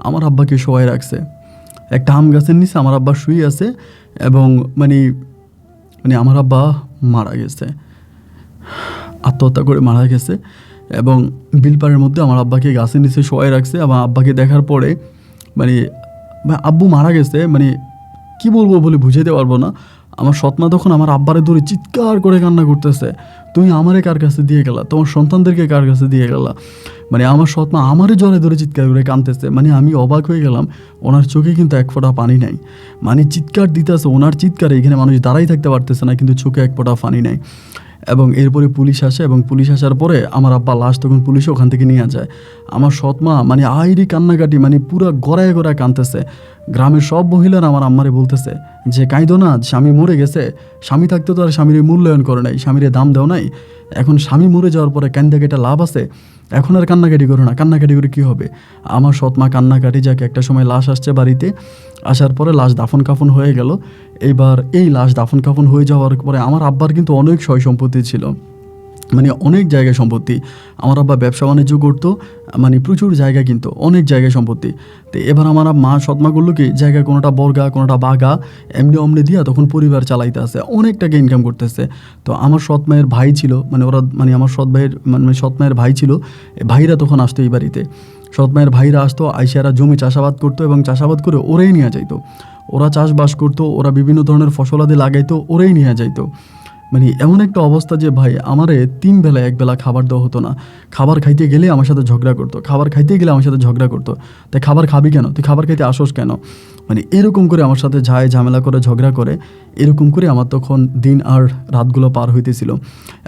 আমার আব্বাকে শোয়াই রাখছে। একটা আম গাছের নিচে আমার আব্বা শুয়ে আছে, এবং মানে মানে আমার আব্বা মারা গেছে, আত্মহত্যা করে মারা গেছে। এবং বিলপাড়ের মধ্যে আমার আব্বাকে গাছের নিচে শোয়াই রাখছে। এবং আব্বাকে দেখার পরে মানে আব্বু মারা গেছে, মানে কি বলবো বলে বুঝাইতে পারবো না। আমার সৎমা তখন আমার আব্বারে ধরে চিৎকার করে কান্না করতেছে, তুমি আমারে কার কাছে দিয়ে গেলা, তোমার সন্তানদেরকে কার কাছে দিয়ে গেলা। মানে আমার সৎমা আমারে জলে ধরে চিৎকার করে কাঁদতেছে। মানে আমি অবাক হয়ে গেলাম, ওনার চোখে কিন্তু এক ফোঁটা পানি নাই, মানে চিৎকার দিতেছে, ওনার চিৎকারে এখানে মানুষ দাঁড়াই থাকতে পারতেছে না, কিন্তু চোখে এক ফোঁটা পানি নাই। এবং এরপরে পুলিশ আসে, এবং পুলিশ আসার পরে আমার আব্বা লাশ তখন পুলিশ ওখান থেকে নিয়ে যায়। আমার সৎমা মানে আইরি কান্নাকাটি, মানে পুরো গড়ায় গড়ায় কাঁদতেছে। গ্রামের সব মহিলারা আমার আম্মারে বলতেছে যে কাঁদো না, স্বামী মরে গেছে, স্বামী থাকতে তো আর স্বামীর মূল্যায়ন করে নাই, স্বামীর দাম দেও নাই, এখন স্বামী মরে যাওয়ার পরে কান্দা কেটে লাভ আছে, এখন আর কান্নাকাটি করো না, কান্নাকাটি করে কী হবে। আমার সৎমা কান্নাকাটি, যাকে একটা সময় লাশ আসছে বাড়িতে, আসার পরে লাশ দাফন কাফন হয়ে গেল। এইবার এই লাশ দাফন কাফন হয়ে যাওয়ার পরে আমার আব্বার কিন্তু অনেক সয় সম্পত্তি ছিল, মানে অনেক জায়গায় সম্পত্তি। আমার আব্বা ব্যবসা বাণিজ্য করতো, মানে প্রচুর জায়গা, কিন্তু অনেক জায়গায় সম্পত্তি। তো এবার আমার মা সৎমা করলো কি, জায়গা কোনোটা বর্গা কোনোটা বাগা এমনি অমনি দিয়া তখন পরিবার চালাইতে আসে, অনেক টাকা ইনকাম করতেছে। তো আমার সৎ মায়ের ভাই ছিল, মানে ওরা মানে আমার সৎ ভাইয়ের মানে সৎ মায়ের ভাই ছিল, ভাইরা তখন আসতো এই বাড়িতে। সৎ মায়ের ভাইরা আসতো, আইসারা জমি চাষাবাদ করতো, এবং চাষাবাদ করে ওরাই নিয়ে যাইতো, ওরা চাষবাস করতো, ওরা বিভিন্ন ধরনের ফসলাদি লাগাইতো, ওরাই নিয়ে যাইতো। মানে এমন একটা অবস্থা যে ভাই আমারে 3 বেলা 1 বেলা খাবার দেওয়া হতো না। খাবার খাইতে গেলে আমার সাথে ঝগড়া করতো, খাবার খাইতে গেলে আমার সাথে ঝগড়া করতো, তাই খাবার খাবি কেন, তুই খাবার খাইতে আসোস কেন, মানে এরকম করে আমার সাথে ঝামেলা করে ঝগড়া করে, এরকম করে আমার তখন দিন আর রাতগুলো পার হইতেছিল।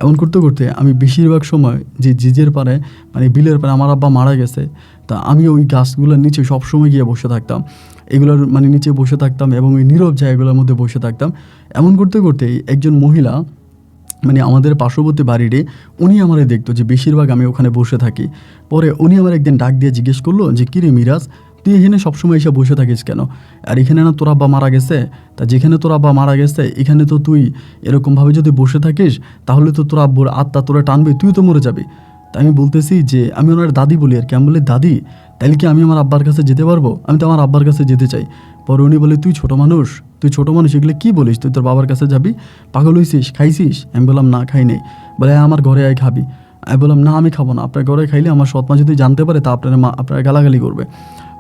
এমন করতে করতে আমি বেশিরভাগ সময় যে জিজের পারে মানে বিলের পারে আমার আব্বা মারা গেছে, তা আমি ওই গাছগুলোর নিচে সবসময় গিয়ে বসে থাকতাম, এগুলোর মানে নিচে বসে থাকতাম, এবং ওই নীরব জায়গাগুলোর মধ্যে বসে থাকতাম। এমন করতে করতে একজন মহিলা মানে আমাদের পার্শ্ববর্তী বাড়িরে, উনি আমারে দেখতো যে বেশিরভাগ আমি ওখানে বসে থাকি। পরে উনি আমার একদিন ডাক দিয়ে জিজ্ঞেস করলো যে কিরে মিরাজ, তুই এখানে সবসময় এসে বসে থাকিস কেন, আর এখানে না তোর আব্বা মারা গেছে, তা যেখানে তোর আব্বা মারা গেছে এখানে তো তুই এরকমভাবে যদি বসে থাকিস তাহলে তো তোর আব্বুর আত্মা তোরা টানবে, তুই তো মরে যাবি। তাই আমি বলতেছি যে আমি ওনার দাদি বলি আর কি, আমি বলি দাদি তাহলে কি আমি আমার আব্বার কাছে যেতে পারবো, আমি তো আমার আব্বার কাছে যেতে চাই। পরে উনি বলে তুই ছোটো মানুষ এগুলো কী বলিস, তুই তোর বাবার কাছে যাবি, পাগল হইছিস, খাইছিস? আমি বললাম না খাই নেই। বলে আমার ঘরে আয় খাবি। আমি বললাম না আমি খাবো না, আপনার ঘরে খাইলে আমার সৎমা যদি জানতে পারে তা আপনার গালাগালি করবে।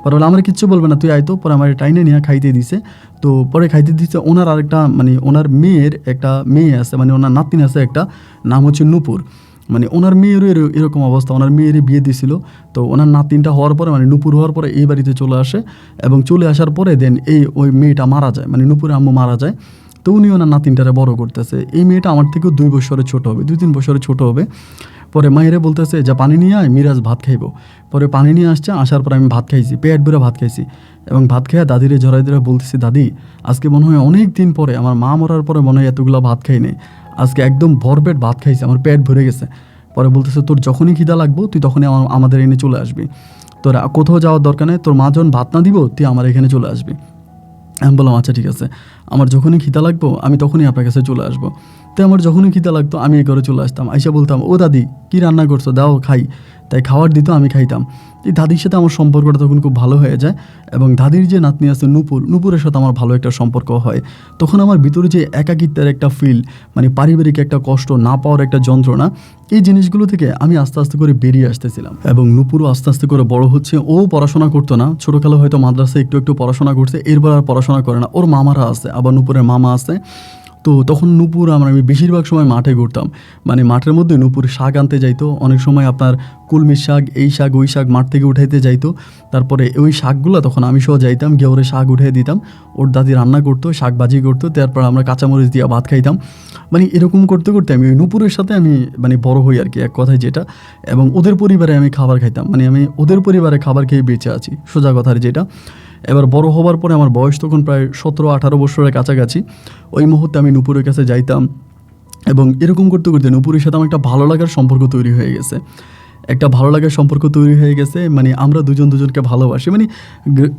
পরে বলে আমার কিচ্ছু বলবে না, তুই আয় তো। পরে আমার টাইনে নিয়ে খাইতে দিছে। তো পরে খাইতে দিচ্ছে ওনার আরেকটা মানে ওনার মেয়ের একটা মেয়ে আছে, মানে ওনার নাতিন আছে একটা, নাম হচ্ছে নূপুর। মানে ওনার মেয়েরও এরকম অবস্থা, ওনার মেয়েরই বিয়ে দিয়েছিল। তো ওনার নাতিনটা হওয়ার পরে মানে নূপুর হওয়ার পরে এই বাড়িতে চলে আসে, এবং চলে আসার পরে দেন ওই মেয়েটা মারা যায়, মানে নূপুরের আম্মু মারা যায়। তো উনি ওনার নাতিনটারে বড় করতেছে। এই মেয়েটা আমার থেকেও 2 বছরের ছোটো হবে, 2-3 বছরের ছোটো হবে। পরে মায়েরে বলতেছে যা পানি নিয়ে আয়, মিরাজ ভাত খাইবো। পরে পানি নিয়ে আসছে, আসার পর আমি ভাত খাইছি, পেট ভরে ভাত খাইছি। এবং ভাত খেয়ে দাদিরে জড়াই ধরে বলতেছি দাদি আজকে মনে হয় অনেক দিন পরে, আমার মা মরার পরে মনে হয় এতগুলো ভাত খাই নেই, আজকে একদম ভরপেট ভাত খাইছি, আমার পেট ভরে গেছে। পরে বলতেছে তোর যখনই খিদা লাগবো তুই তখনই আমাদের এনে চলে আসবি, তোর কোথাও যাওয়ার দরকার নেই, তোর মা যখন ভাত না দিব তুই আমার এখানে চলে আসবি। আমি বললাম আচ্ছা ঠিক আছে, আমার যখনই খিদা লাগবো আমি তখনই আপনার কাছে চলে আসবো। তো আমার যখনই খিদা লাগতো আমি এই ঘরে চলে আসতাম, আইসা বলতাম ও দাদি কী রান্না করছো, দাও খাই। তাই খাবার দিত, আমি খাইতাম। এই দাদির সাথে আমার সম্পর্কটা তখন খুব ভালো হয়ে যায়। এবং দাদির যে নাতনি আছে নূপুরের সাথে আমার ভালো একটা সম্পর্ক হয়। তখন আমার ভিতরে যে একাকিত্বের একটা ফিল, মানে পারিবারিক একটা কষ্ট, না পাওয়ার একটা যন্ত্রণা, এই জিনিসগুলো থেকে আমি আস্তে আস্তে করে বেরিয়ে আসতেছিলাম। এবং নূপুরও আস্তে আস্তে করে বড় হচ্ছে। ও পড়াশোনা করতো না, ছোটোকালে হয়তো মাদ্রাসায় একটু একটু পড়াশোনা করছে, এরপর আর পড়াশোনা করে না। ওর মামারা আছে, আবার নূপুরের মামা আছে। তো তখন নূপুর আমি বেশিরভাগ সময় মাঠে ঘুরতাম, মানে মাঠের মধ্যে নূপুর শাক আনতে যাইতো, অনেক সময় আপনার কুলমির শাক, এই শাক ওই শাক মাঠ থেকে উঠাইতে যাইতো। তারপরে ওই শাকগুলো তখন আমি সহ যাইতাম, গিয়ে ওরে শাক উঠিয়ে দিতাম, ওর দাদি রান্না করতো, শাক ভাজি করতো, তারপর আমরা কাঁচামরিচ দিয়ে ভাত খাইতাম। মানে এরকম করতে করতে আমি ওই নূপুরের সাথে আমি মানে বড় হই আর কি, এক কথায় যেটা। এবং ওদের পরিবারে আমি খাবার খাইতাম, মানে আমি ওদের পরিবারে খাবার খেয়ে বেঁচে আছি, সোজা কথার যেটা। এবার বড় হওয়ার পরে আমার বয়স তখন প্রায় 17-18 বছরের কাছাকাছি। ওই মুহূর্তে আমি নূপুরের কাছে যাইতাম এবং এরকম করতে করতে নূপুরের সাথে আমার একটা ভালো লাগার সম্পর্ক তৈরি হয়ে গেছে। একটা ভালো লাগার সম্পর্ক তৈরি হয়ে গেছে, মানে আমরা দুজন দুজনকে ভালোবাসি,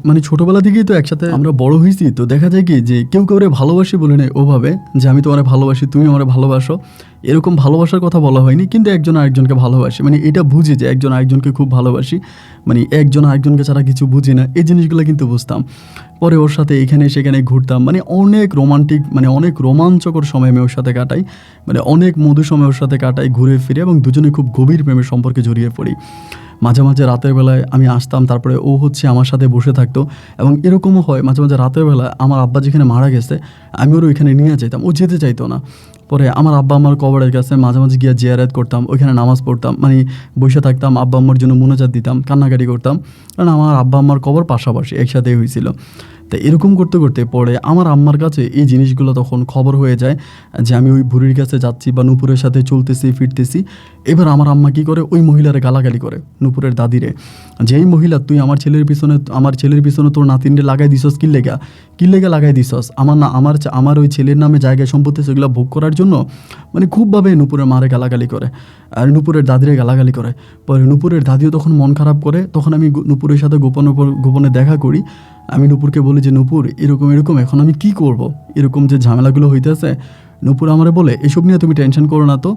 মানে ছোটোবেলা থেকেই তো একসাথে আমরা বড় হয়েছি। তো দেখা যায় কি যে কেউ কাউরে ভালোবাসি বলে নেই ওভাবে যে আমি তোমারে ভালোবাসি তুমি আমার ভালোবাসো, এরকম ভালোবাসার কথা বলা হয়নি, কিন্তু একজন আরেকজনকে ভালোবাসি, মানে এটা বুঝি যে একজন আরেকজনকে খুব ভালোবাসি, মানে একজন আরেকজনকে ছাড়া কিছু বুঝি না, এই জিনিসগুলো কিন্তু বুঝতাম। পরে ওর সাথে এখানে সেখানে ঘুরতাম, মানে অনেক রোমান্টিক, মানে অনেক রোমাঞ্চকর সময় আমি ওর সাথে কাটাই, মানে অনেক মধু সময় ওর সাথে কাটাই ঘুরে ফিরে, এবং দুজনে খুব গভীর প্রেমের সম্পর্কে জড়িয়ে পড়ি। মাঝে মাঝে রাতের বেলায় আমি আসতাম, তারপরে ও হচ্ছে আমার সাথে বসে থাকতো, এবং এরকমও হয় মাঝে মাঝে রাতের বেলায় আমার আব্বা যেখানে মারা গেছে আমি ওর ওইখানে নিয়ে যেতাম, ও যেতে চাইতো না। পরে আমার আব্বা আমার কবরের কাছে মাঝে মাঝে গিয়ে জিয়ারত করতাম, ওইখানে নামাজ পড়তাম, মানে বসে থাকতাম, আব্বা আম্মার জন্য মুনাজাত দিতাম, কান্নাকাটি করতাম, কারণ আমার আব্বা আম্মার কবর পাশাপাশি একসাথেই হয়েছিল। তো এরকম করতে করতে পরে আমার আম্মার কাছে এই জিনিসগুলো তখন খবর হয়ে যায় যে আমি ওই বুড়ির কাছে যাচ্ছি বা নূপুরের সাথে চলতেছি ফিরতেছি। এবার আমার আম্মা কী করে, ওই মহিলারে গালাগালি করে, নূপুরের দাদিরে, যে এই মহিলা তুই আমার ছেলের পিছনে তোর নাতিনরে লাগাই দিছস, কি লেগা লাগাই দিছস, আমার ওই ছেলের নামে জায়গায় সম্পত্তি সেগুলো ভোগ করার জন্য, মানে খুবভাবে নূপুরের মারে গালাগালি করে আর নূপুরের দাদিরে গালাগালি করে। পরে নূপুরের দাদিও তখন মন খারাপ করে, তখন আমি নূপুরের সাথে গোপনে দেখা করি। আমি নূপুরকে বলি যে নূপুর এরকম এরকম এখন আমি কি করব, এরকম যে ঝামেলাগুলো হইতেছে। নূপুর আমারে বলে এসব নিয়ে তুমি টেনশন করো না, তো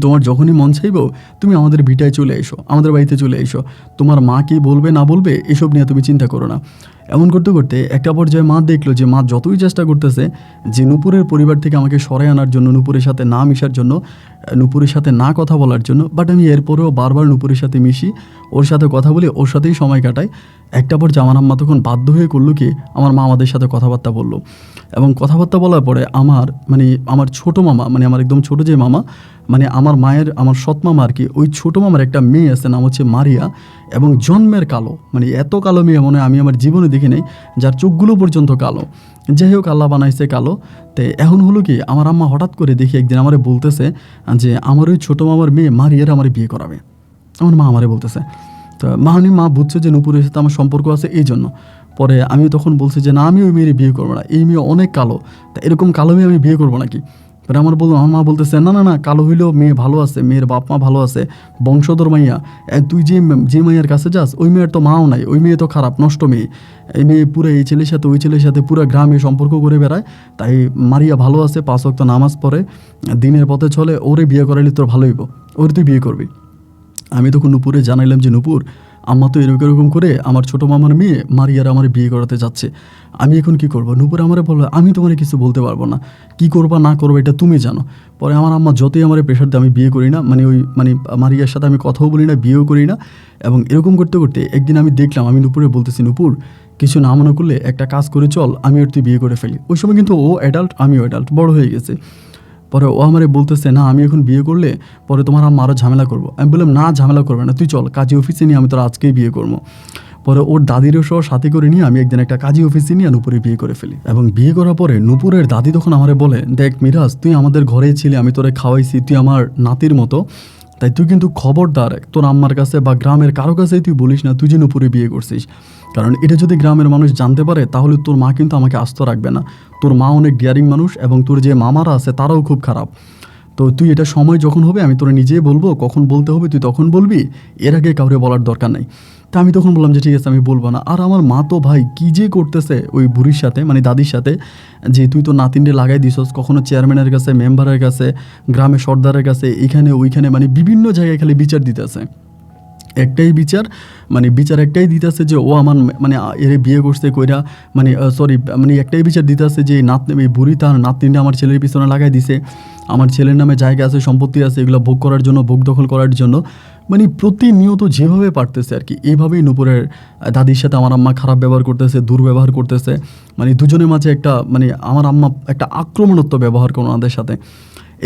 তোমার যখনই মন চাইব তুমি আমাদের ভিটায় চলে এসো, আমাদের বাড়িতে চলে এসো, তোমার মা কি বলবে না বলবে এসব নিয়ে তুমি চিন্তা করো না। এমন করতে করতে একটা পর্যায়ে মা দেখলো যে মা যতই চেষ্টা করতেছে যে নূপুরের পরিবার থেকে আমাকে সরাই আনার জন্য, নূপুরের সাথে না মিশার জন্য, নূপুরের সাথে না কথা বলার জন্য, বাট আমি এরপরেও বারবার নূপুরের সাথে মিশি, ওর সাথে কথা বলে ওর সাথেই সময় কাটাই। একটা পর্যায়ে আমার আম্মা তখন বাধ্য হয়ে করলো কি, আমার মা আমাদের সাথে কথাবার্তা বললো, এবং কথাবার্তা বলার পরে আমার ছোটো মামা, মানে আমার একদম ছোটো যে মামা, মানে আমার সৎ মামা আর কি, ওই ছোটো মামার একটা মেয়ে আছে, নাম হচ্ছে মারিয়া, এবং জন্মের কালো, মানে এত কালো মেয়ে মনে হয় আমি আমার জীবনে দেখি নাই, যার চোখগুলো পর্যন্ত কালো। যাই হোক, আল্লাহ বানাইছে কালো। তো এখন হলো কি, আমার আম্মা হঠাৎ করে দেখি একদিন আমারে বলতেছে যে আমার ওই ছোটো মামার মেয়ে মারিয়ার আমার বিয়ে করাবে, আমার মা আমারে বলতেছে। তো মা বুঝছে যে নূপুরের সাথে আমার সম্পর্ক আছে এই জন্য। পরে আমি তখন বলছি যে না, আমি ওই মেয়ের বিয়ে করবো না, এই মেয়ে অনেক কালো, তা এরকম কালো মেয়ে আমি বিয়ে করবো নাকি। পরে আমার মা বলতেছে না না না, কালো হইলেও মেয়ে ভালো আছে, মেয়ের বাপ মা ভালো আছে, বংশধর মাইয়া, তুই যে মাইয়ার কাছে যাস ওই মেয়ের তো মাও নাই, ওই মেয়ে তো খারাপ নষ্ট মেয়ে, এই মেয়ে পুরো এই ছেলের সাথে ওই ছেলের সাথে পুরো গ্রামে সম্পর্ক করে বেড়ায়, তাই মারিয়া ভালো আছে, 5 ওয়াক্ত নামাজ পড়ে, দিনের পথে চলে, ওরে বিয়ে করাইলে তোর ভালো হইব, ওরে তুই বিয়ে করবি। আমি তখন নূপুরে জানাইলাম যে নূপুর, আম্মা তো এরকম করে আমার ছোটো মামার মেয়ে মারিয়ার আমার বিয়ে করাতে যাচ্ছে, আমি এখন কি করবো। নূপুর আমারে বললো আমি তোমার কিছু বলতে পারবো না, কি করবা না করবো এটা তুমি জানো। পরে আমার আম্মা যতই আমার প্রেশার দিয়ে আমি বিয়ে করি না, মানে মারিয়ার সাথে আমি কথাও বলি না, বিয়েও করি না। এবং এরকম করতে করতে একদিন আমি দেখলাম, আমি নূপুরে বলতেছি নূপুর কিছু না মনে করলে একটা কাজ করে চল, আমি ওর তুই বিয়ে করে ফেলি। ওই সময় কিন্তু ও অ্যাডাল্ট, আমিও অ্যাডাল্ট, বড় হয়ে গেছে। পরে ও আমারে বলতেছে না, আমি এখন বিয়ে করলে পরে তোমার আম্মা আরও ঝামেলা করবো। আমি বললাম না, ঝামেলা করবে না, তুই চল কাজী অফিসে নিয়ে আমি তোর আজকেই বিয়ে করবো। পরে ওর দাদিরও সহ সাথে করে নিয়ে আমি একদিন একটা কাজী অফিসে নিয়ে নূপুরে বিয়ে করে ফেলি। এবং বিয়ে করার পরে নূপুরের দাদি তখন আমারে বলে, দেখ মিরাজ, তুই আমাদের ঘরেই ছিলি, আমি তোরে খাওয়াইছি, তুই আমার নাতির মতো, তাই তুই কিন্তু খবরদার তোর আম্মার কাছে বা গ্রামের কারো কাছেই তুই বলিস না তুই যে নূপুরে বিয়ে করছিস, কারণ এটা যদি গ্রামের মানুষ জানতে পারে তাহলে তোর মা কিন্তু আমাকে আস্ত রাখবে না। তোর মা অনেক ডিয়ারিং মানুষ, এবং তোর যে মামারা আছে তারাও খুব খারাপ। তো তুই এটা সময় যখন হবে আমি তোরা নিজেই বলবো, কখন বলতে হবে তুই তখন বলবি, এর আগে কাউরে বলার দরকার নাই। তা আমি তখন বললাম যে ঠিক আছে আমি বলবো না। আর আমার মা তো ভাই কী যে করতেছে ওই বুড়ির সাথে, মানে দাদির সাথে, যে তুই তো নাতিনরে লাগাই দিছস, কখনো চেয়ারম্যানের কাছে, মেম্বারের কাছে, গ্রামের সর্দারের কাছে, এখানে ওইখানে, মানে বিভিন্ন জায়গায় খালি বিচার দিতেছে। একটাই বিচার, মানে বিচার একটাই দিতেছে যে ও আমার মানে এর বিয়ে করছে কইরা, মানে একটাই বিচার দিতেছে যে এই বুড়ি তার নাতনিটা আমার ছেলের পিছনে লাগাই দিছে, আমার ছেলের নামে জায়গা আছে, সম্পত্তি আছে, এগুলো ভোগ করার জন্য, ভোগ দখল করার জন্য, মানে প্রতিনিয়ত যেভাবে পারতেছে আর কি, এইভাবেই নূপুরের দাদির সাথে আমার আম্মা খারাপ ব্যবহার করতেছে, দুর্ব্যবহার করতেছে, মানে দুজনের মাঝে একটা, মানে আমার আম্মা একটা আক্রমণাত্মক ব্যবহার করে ওনাদের সাথে।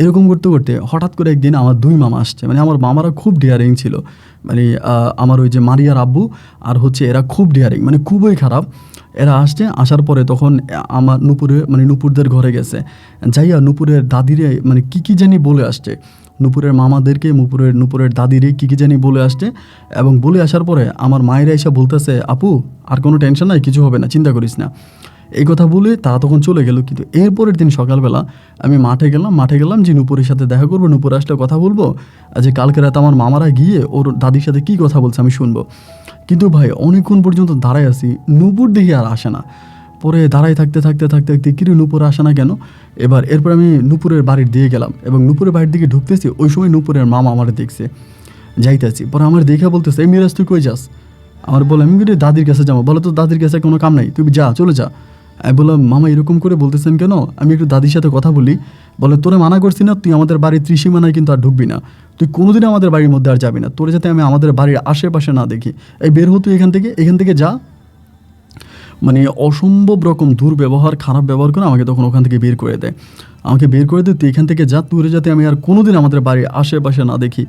এরকম করতে করতে হঠাৎ করে একদিন আমার 2 মামা আসছে, মানে আমার মামারা খুব ডিয়ারিং ছিল, মানে আমার ওই যে মারিয়ার আব্বু আর হচ্ছে এরা খুব ডিয়ারিং, মানে খুবই খারাপ। এরা আসছে, আসার পরে তখন আমার নূপুরদের ঘরে গেছে, যাইয়া নূপুরের দাদিরে মানে কী জানি বলে আসছে। নূপুরের মামাদেরকে, নূপুরের দাদিরে কী জানি বলে আসছে। এবং বলে আসার পরে আমার মায়েরা এসে বলতেছে, আপু আর কোনো টেনশন নাই, কিছু হবে না, চিন্তা করিস না। এই কথা বলে তারা তখন চলে গেল। কিন্তু এরপরের দিন সকালবেলা আমি মাঠে গেলাম যে নূপুরের সাথে দেখা করবো, নূপুর আসলে কথা বলবো, যে কালকে রাতে আমার মামারা গিয়ে ওর দাদির সাথে কী কথা বলছে আমি শুনবো। কিন্তু ভাই অনেকক্ষণ পর্যন্ত দাঁড়ায় আছি, নূপুর দেখি আর আসে না। পরে দাঁড়াই থাকতে কিরে নূপুর আসে না কেন। এরপর আমি নূপুরের বাড়ির দিয়ে গেলাম এবং নূপুরের বাড়ির দিকে ঢুকতেছি, ওই সময় নূপুরের মামা আমার দেখছে যাইতেছি। পরে আমার দেখে বলতেছে, এই মিরাজ তুই কই যাস? আমার বলে, আমি দাদির কাছে যাবো। বলো তো দাদির কাছে কোনো কাম নাই, তুই যা, চলে যা। আমি বললাম, মামা এরকম করে বলতেছেন কেন? আমি একটু দাদির সাথে কথা বলি। বলে, তোরে মানা করছি না, তুই আমাদের বাড়ির ত্রিসীমানায় কিন্তু আর ঢুকবি না, তুই কোনোদিন আমাদের বাড়ির মধ্যে আর যাবি না, তোরে যাতে আমি আমাদের বাড়ির আশেপাশে না দেখি। এই বের হো তুই এখান থেকে যা। মানে অসম্ভব রকম দুর্ব্যবহার, খারাপ ব্যবহার করে আমাকে তখন ওখান থেকে বের করে দেয়। তুই এখান থেকে যা, তোরে যাতে আমি আর কোনোদিন আমাদের বাড়ির আশেপাশে না দেখি।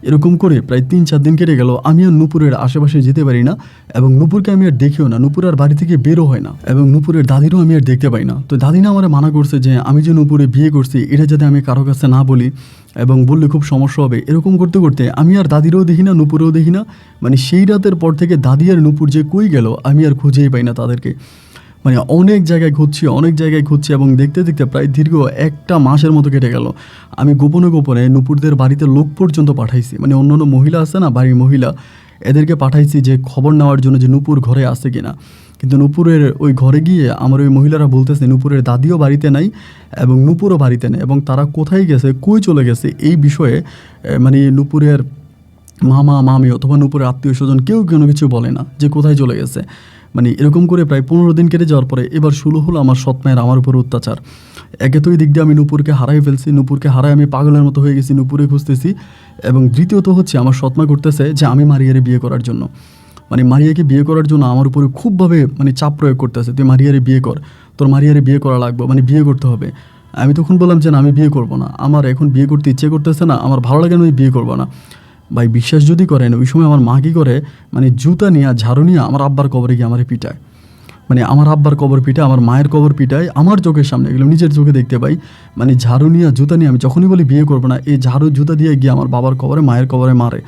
এরকম করে প্রায় 3-4 দিন কেটে গেল, আমি আর নূপুরের আশেপাশে যেতে পারি না এবং নূপুরকে আমি আর দেখিও না, নূপুর আর বাড়ি থেকে বেরো হয় না এবং নূপুরের দাদিরও আমি আর দেখতে পাই না। তো দাদি না আমার মানা করছে যে আমি যে নূপুরে বিয়ে করছি এটা যাতে আমি কারো কাছে না বলি, এবং বললে খুব সমস্যা হবে। এরকম করতে করতে আমি আর দাদিরও দেখি না, নূপুরেও দেখি না। মানে সেই রাতের পর থেকে দাদি আর নূপুর যে কই গেল আমি আর খুঁজেই পাই না তাদেরকে। মানে অনেক জায়গায় খুঁজছি এবং দেখতে প্রায় দীর্ঘ 1 মাসের মতো কেটে গেল। আমি গোপনে নূপুরদের বাড়িতে লোক পর্যন্ত পাঠাইছি, মানে অন্য মহিলা আছে না, বাড়ির মহিলা, এদেরকে পাঠাইছি যে খবর নেওয়ার জন্য যে নূপুর ঘরে আছে কিনা। কিন্তু নূপুরের ওই ঘরে গিয়ে আমার ওই মহিলারা বলতেছে নূপুরের দাদিও বাড়িতে নাই এবং নূপুরও বাড়িতে নেই, এবং তারা কোথায় গেছে, কই চলে গেছে এই বিষয়ে মানে নূপুরের মামা মামি অথবা নূপুরের আত্মীয় স্বজন কেউ কোনো কিছু বলে না যে কোথায় চলে গেছে। মানে এরকম করে প্রায় 15 দিন কেটে যাওয়ার পরে এবার শুরু হলো আমার সৎ মায়ের আমার উপর অত্যাচার। একে তো এই দিক দিয়ে আমি নূপুরকে হারাই ফেলছি, নূপুরকে হারাই আমি পাগলের মতো হয়ে গেছি, নূপুরে খুঁজতেছি। এবং দ্বিতীয়ত হচ্ছে আমার সৎ মা করতেছে যে আমি মারিয়ারে বিয়ে করার জন্য, মানে মারিয়াকে বিয়ে করার জন্য আমার উপরে খুবভাবে মানে চাপ প্রয়োগ করতেছে, তুই মারিয়ারে বিয়ে কর, তোর মারিয়ারে বিয়ে করা লাগবে, মানে বিয়ে করতে হবে। আমি তখন বললাম যে না, আমি বিয়ে করবো না, আমার এখন বিয়ে করতে ইচ্ছে করতেছে না, আমার ভালো লাগে না, আমি বিয়ে করবো না। ভাই বিশ্বাস যদি করেন, ওই সময় আমার মা কী করে, মানে জুতা নিয়ে ঝাড়ু নিয়ে আমার আব্বার কবরে গিয়ে আমার পিটায়। মানে আমার আব্বার কবর পিটায়, আমার মায়ের কবর পিটায়, আমার চোখের সামনে, এগুলো নিজের চোখে দেখতে পাই। মানে ঝাড়ু নিয়ে জুতা নিয়ে, আমি যখনই বলি বিয়ে করবো না, এই ঝাড়ু জুতা দিয়ে গিয়ে আমার বাবার কবরে, মায়ের কবরে মারে,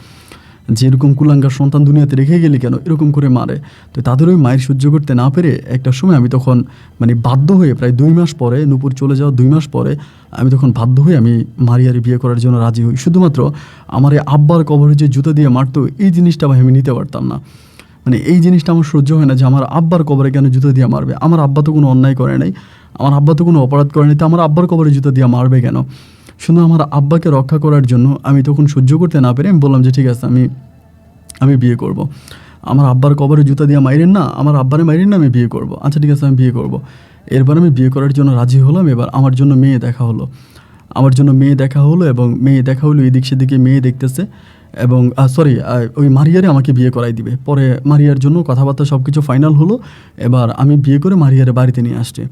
যে এরকম কুলাঙ্গার সন্তান দুনিয়াতে রেখে গেলি কেন, এরকম করে মারে। তো তাদের ওই মায়ের সহ্য করতে না পেরে একটা সময় আমি তখন মানে বাধ্য হয়ে, প্রায় 2 মাস পরে, নূপুর চলে যাওয়া 2 মাস পরে আমি তখন বাধ্য হয়ে আমি মারিয়ারে বিয়ে করার জন্য রাজি হই। শুধুমাত্র আমার এই আব্বার কবরে যে জুতা দিয়ে মারতো, এই জিনিসটা ভাই আমি নিতে পারতাম না। মানে এই জিনিসটা আমার সহ্য হয় না যে আমার আব্বার কবরে কেন জুতা দিয়ে মারবে। আমার আব্বা তো কোনো অন্যায় করে নাই, আমার আব্বা তো কোনো অপরাধ করে নাই, তো আমার আব্বার কবরে জুতা দিয়ে মারবে কেন? শুধু আমার আব্বাকে রক্ষা করার জন্য আমি তখন সহ্য করতে না পেরে আমি বললাম যে ঠিক আছে, আমি বিয়ে করব। আমার আব্বার কবরে জুতা দিয়ে মাইরেন না, আমার আব্বারে মাইরেন না, আমি বিয়ে করব। আচ্ছা ঠিক আছে, আমি বিয়ে করব। এরপর আমি বিয়ে করার জন্য রাজি হলাম। এবার আমার জন্য মেয়ে দেখা হলো এবং মেয়ে দেখা হলো এদিক সেদিকে মেয়ে দেখতেছে এবং ওই মারিয়ারে আমাকে বিয়ে করাই দিবে। পরে মারিয়ার জন্য কথাবার্তা সব কিছু ফাইনাল হলো। এবার আমি বিয়ে করে মারিয়ারে বাড়িতে নিয়ে আসছি।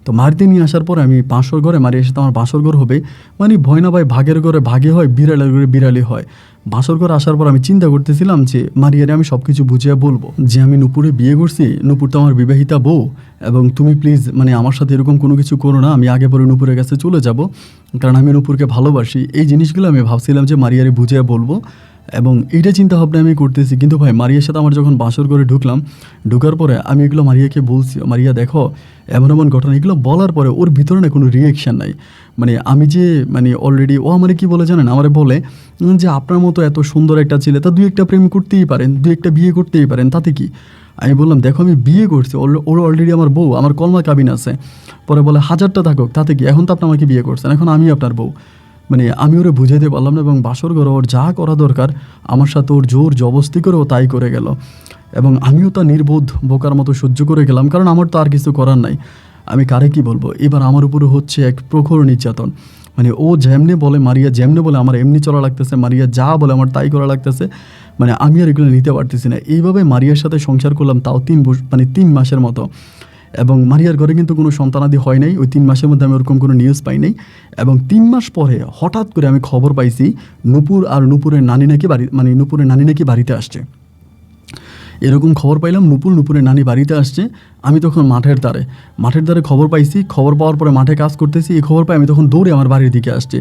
তো বাড়িতে নিয়ে আসার পরে আমি বাসর ঘরে, মারিয়ার সাথে আমার বাসর ঘর হবে, মানে ভয় না ভাই, ভাগের ঘরে ভাগে হয়, বিড়ালের ঘরে বিড়ালি হয়। বাসর ঘরে আসার পর আমি চিন্তা করতেছিলাম যে মারিয়ারে আমি সব কিছু বুঝিয়ে বলবো যে আমি নূপুরে বিয়ে করছি, নূপুর তো আমার বিবাহিতা বউ, এবং তুমি প্লিজ মানে আমার সাথে এরকম কোনো কিছু করো না, আমি আগে পরে নূপুরের কাছে চলে যাব, কারণ আমি নূপুরকে ভালোবাসি। এই জিনিসগুলো আমি ভাবছিলাম যে মারিয়ারে বুঝিয়ে বলবো এবং এইটা চিন্তা ভাবনা আমি করতেছি। কিন্তু ভাই মারিয়ার সাথে আমার যখন বাসর ঘরে ঢুকার পরে আমি এগুলো মারিয়াকে বলছি, মারিয়া দেখো এমন ঘটনা, এগুলো বলার পরে ওর ভিতরে না কোনো রিয়েকশান নাই। মানে আমি যে মানে অলরেডি ও আমারে কি বলে জানেন, আমারে বলে যে আপনার মতো এত সুন্দর একটা ছেলে, তা 2-1টা প্রেম করতেই পারেন, 2-1টা বিয়ে করতেই পারেন, তাতে কি? আমি বললাম দেখো আমি বিয়ে করছি, ওর অলরেডি আমার বউ, আমার কলমা কাবিন আছে। পরে বলে 1000টা থাকুক, তাতে কি, এখন তো আপনি আমাকে বিয়ে করছেন, এখন আমি আপনার বউ। মানে আমি ওরে বুঝাইতে পারলাম না, এবং বাসর ঘরে ওর যা করা দরকার আমার সাথে ওর জোর জবস্তি করে ও তাই করে গেল, এবং আমিও তা নির্বোধ বোকার মতো সহ্য করে গেলাম, কারণ আমার তো আর কিছু করার নাই। আমি কারে কি বলবো? এবার আমার উপরে হচ্ছে এক প্রখর নির্যাতন। মানে ও যেমনে বলে, মারিয়া যেমনে বলে আমার এমনি চলা লাগতেছে, মারিয়া যা বলে আমার তাই করা লাগতেছে। মানে আমি আর এগুলো নিতে পারতেছি না। এইভাবে মারিয়ার সাথে সংসার করলাম, তাও 3 মাসের মতো। এবং মারিয়ার ঘরে কিন্তু কোনো সন্তানাদি হয় নাই। ওই 3 মাসের মধ্যে আমি ওরকম কোনো নিউজ পাই নাই। এবং 3 মাস পরে হঠাৎ করে আমি খবর পাইছি নূপুর আর নূপুরের নানি নাকি বাড়িতে আসছে। এরকম খবর পাইলাম নূপুরের নানি বাড়িতে আসছে। আমি তখন মাঠের ধারে খবর পাইছি। খবর পাওয়ার পরে মাঠে কাজ করতেছি, এই খবর পাই আমি তখন দৌড়ে আমার বাড়ির দিকে আসছি।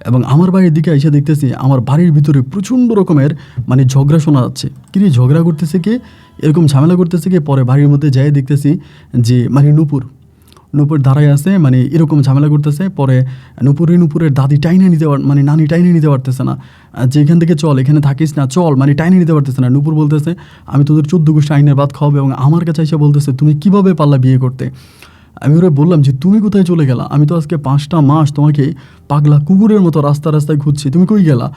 এবং আমার বাড়ির দিকে এসে দেখতেছি আমার বাড়ির ভিতরে প্রচণ্ড রকমের মানে ঝগড়া শোনা যাচ্ছে। কিরে ঝগড়া করতেছে কে, এরকম ঝামেলা করতেছে কে? পরে বাড়ির মধ্যে যাই দেখতেছি যে মানে নূপুর দাঁড়ায় আছে, মানে এরকম ঝামেলা করতেছে। পরে নূপুরের দাদি টাইনে নিতে মানে নানি টাইনে নিতে পারতেছে না, যে এখান থেকে চল, এখানে থাকিস না, চল, মানে টাইনে নিতে পারতেছে না। নূপুর বলতেছে আমি তোদের 14 গোষ্ঠী আইনের ভাত খাওয়াবো, এবং আমার কাছে এসে বলতেছে তুমি কিভাবে পারলা বিয়ে করতে। আমি ওরা বললাম যে তুমি কোথায় চলে গেলা, আমি তো আজকে 5টা মাস তোমাকে পাগলা কুকুরের মতো রাস্তায় ঘুরছি, তুমি কই গেলা।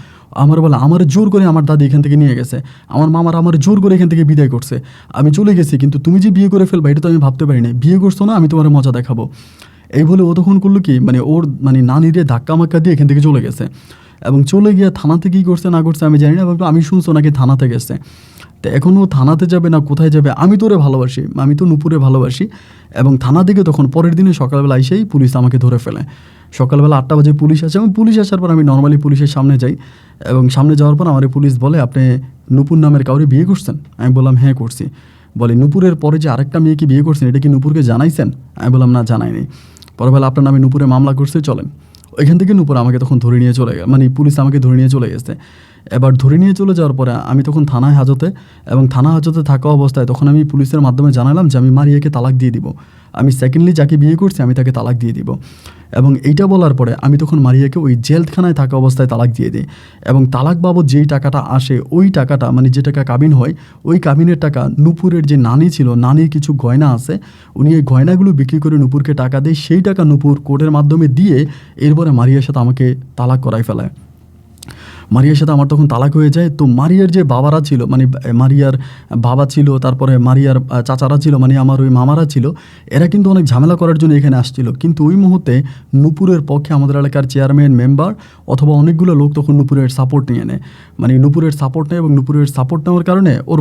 আমার বলে আমার জোর করে আমার দাদি এখান থেকে নিয়ে গেছে, আমার মামার আমার জোর করে এখান থেকে বিদায় করছে, আমি চলে গেছি, কিন্তু তুমি যে বিয়ে করে ফেলবা এটা তো আমি ভাবতে পারি না, বিয়ে করছো না, আমি তোমার মজা দেখাবো। এই বলে ও তখন করলো কি, মানে ওর মানে নানিরে ধাক্কা মাক্কা দিয়ে এখান থেকে চলে গেছে, এবং চলে গিয়ে থানাতে কী করছে না করছে আমি জানি না, আমি শুনছো নাকি থানাতে গেছে। তো এখনও থানাতে যাবে না কোথায় যাবে, আমি তো ওরে ভালোবাসি, আমি তো নূপুরে ভালোবাসি। এবং থানা থেকে তখন পরের দিনে সকালবেলা এসেই পুলিশ আমাকে ধরে ফেলে। সকালবেলা 8টা বাজে পুলিশ আসে, এবং পুলিশ আসার পর আমি নর্মালি পুলিশের সামনে যাই, এবং সামনে যাওয়ার পর আমার পুলিশ বলে আপনি নূপুর নামের কাউরে বিয়ে করছেন? আমি বললাম হ্যাঁ করছি। বলে নূপুরের পরে যে আরেকটা মেয়েকে বিয়ে করছেন এটা কি নূপুরকে জানাইছেন? আমি বললাম না জানাইনি। পরে বলে আপনার নামে নূপুরে মামলা করছে, চলেন। ওইখান থেকে নূপুর আমাকে তখন ধরে নিয়ে চলে গেছে, মানে পুলিশ আমাকে ধরে নিয়ে চলে গেছে। এবার ধরে নিয়ে চলে যাওয়ার পরে আমি তখন থানায় হাজতে, এবং থানা হাজতে থাকা অবস্থায় তখন আমি পুলিশের মাধ্যমে জানালাম যে আমি মারিয়াকে তালাক দিয়ে দিব, আমি সেকেন্ডলি যাকে বিয়ে করছি আমি তাকে তালাক দিয়ে দিব। এবং এইটা বলার পরে আমি তখন মারিয়াকে ওই জেলখানায় থাকা অবস্থায় তালাক দিয়ে দিই। এবং তালাক বাবদ যেই টাকাটা আসে ওই টাকাটা, মানে যে টাকা কাবিন হয় ওই কাবিনের টাকা নূপুরের যে নানি ছিল, নানির কিছু গয়না আছে, উনি এই গয়নাগুলো বিক্রি করে নূপুরকে টাকা দেয়, সেই টাকা নূপুর কোর্টের মাধ্যমে দিয়ে এরপরে মারিয়ার সাথে আমাকে তালাক করাই ফেলায়। মারিয়ার সাথে আমার তখন তালাক হয়ে যায়। তো মারিয়ার যে বাবারা ছিল, মানে মারিয়ার বাবা ছিল, তারপরে মারিয়ার চাচারা ছিল, মানে আমার ওই মামারা ছিল, এরা কিন্তু অনেক ঝামেলা করার জন্য এখানে আসছিল। কিন্তু ওই মুহূর্তে নূপুরের পক্ষে আমাদের এলাকার চেয়ারম্যান, মেম্বার অথবা অনেকগুলো লোক তখন নূপুরের সাপোর্ট নিয়ে নেয়, মানে নূপুরের সাপোর্ট নেয়। এবং নূপুরের সাপোর্ট নেওয়ার কারণে ওর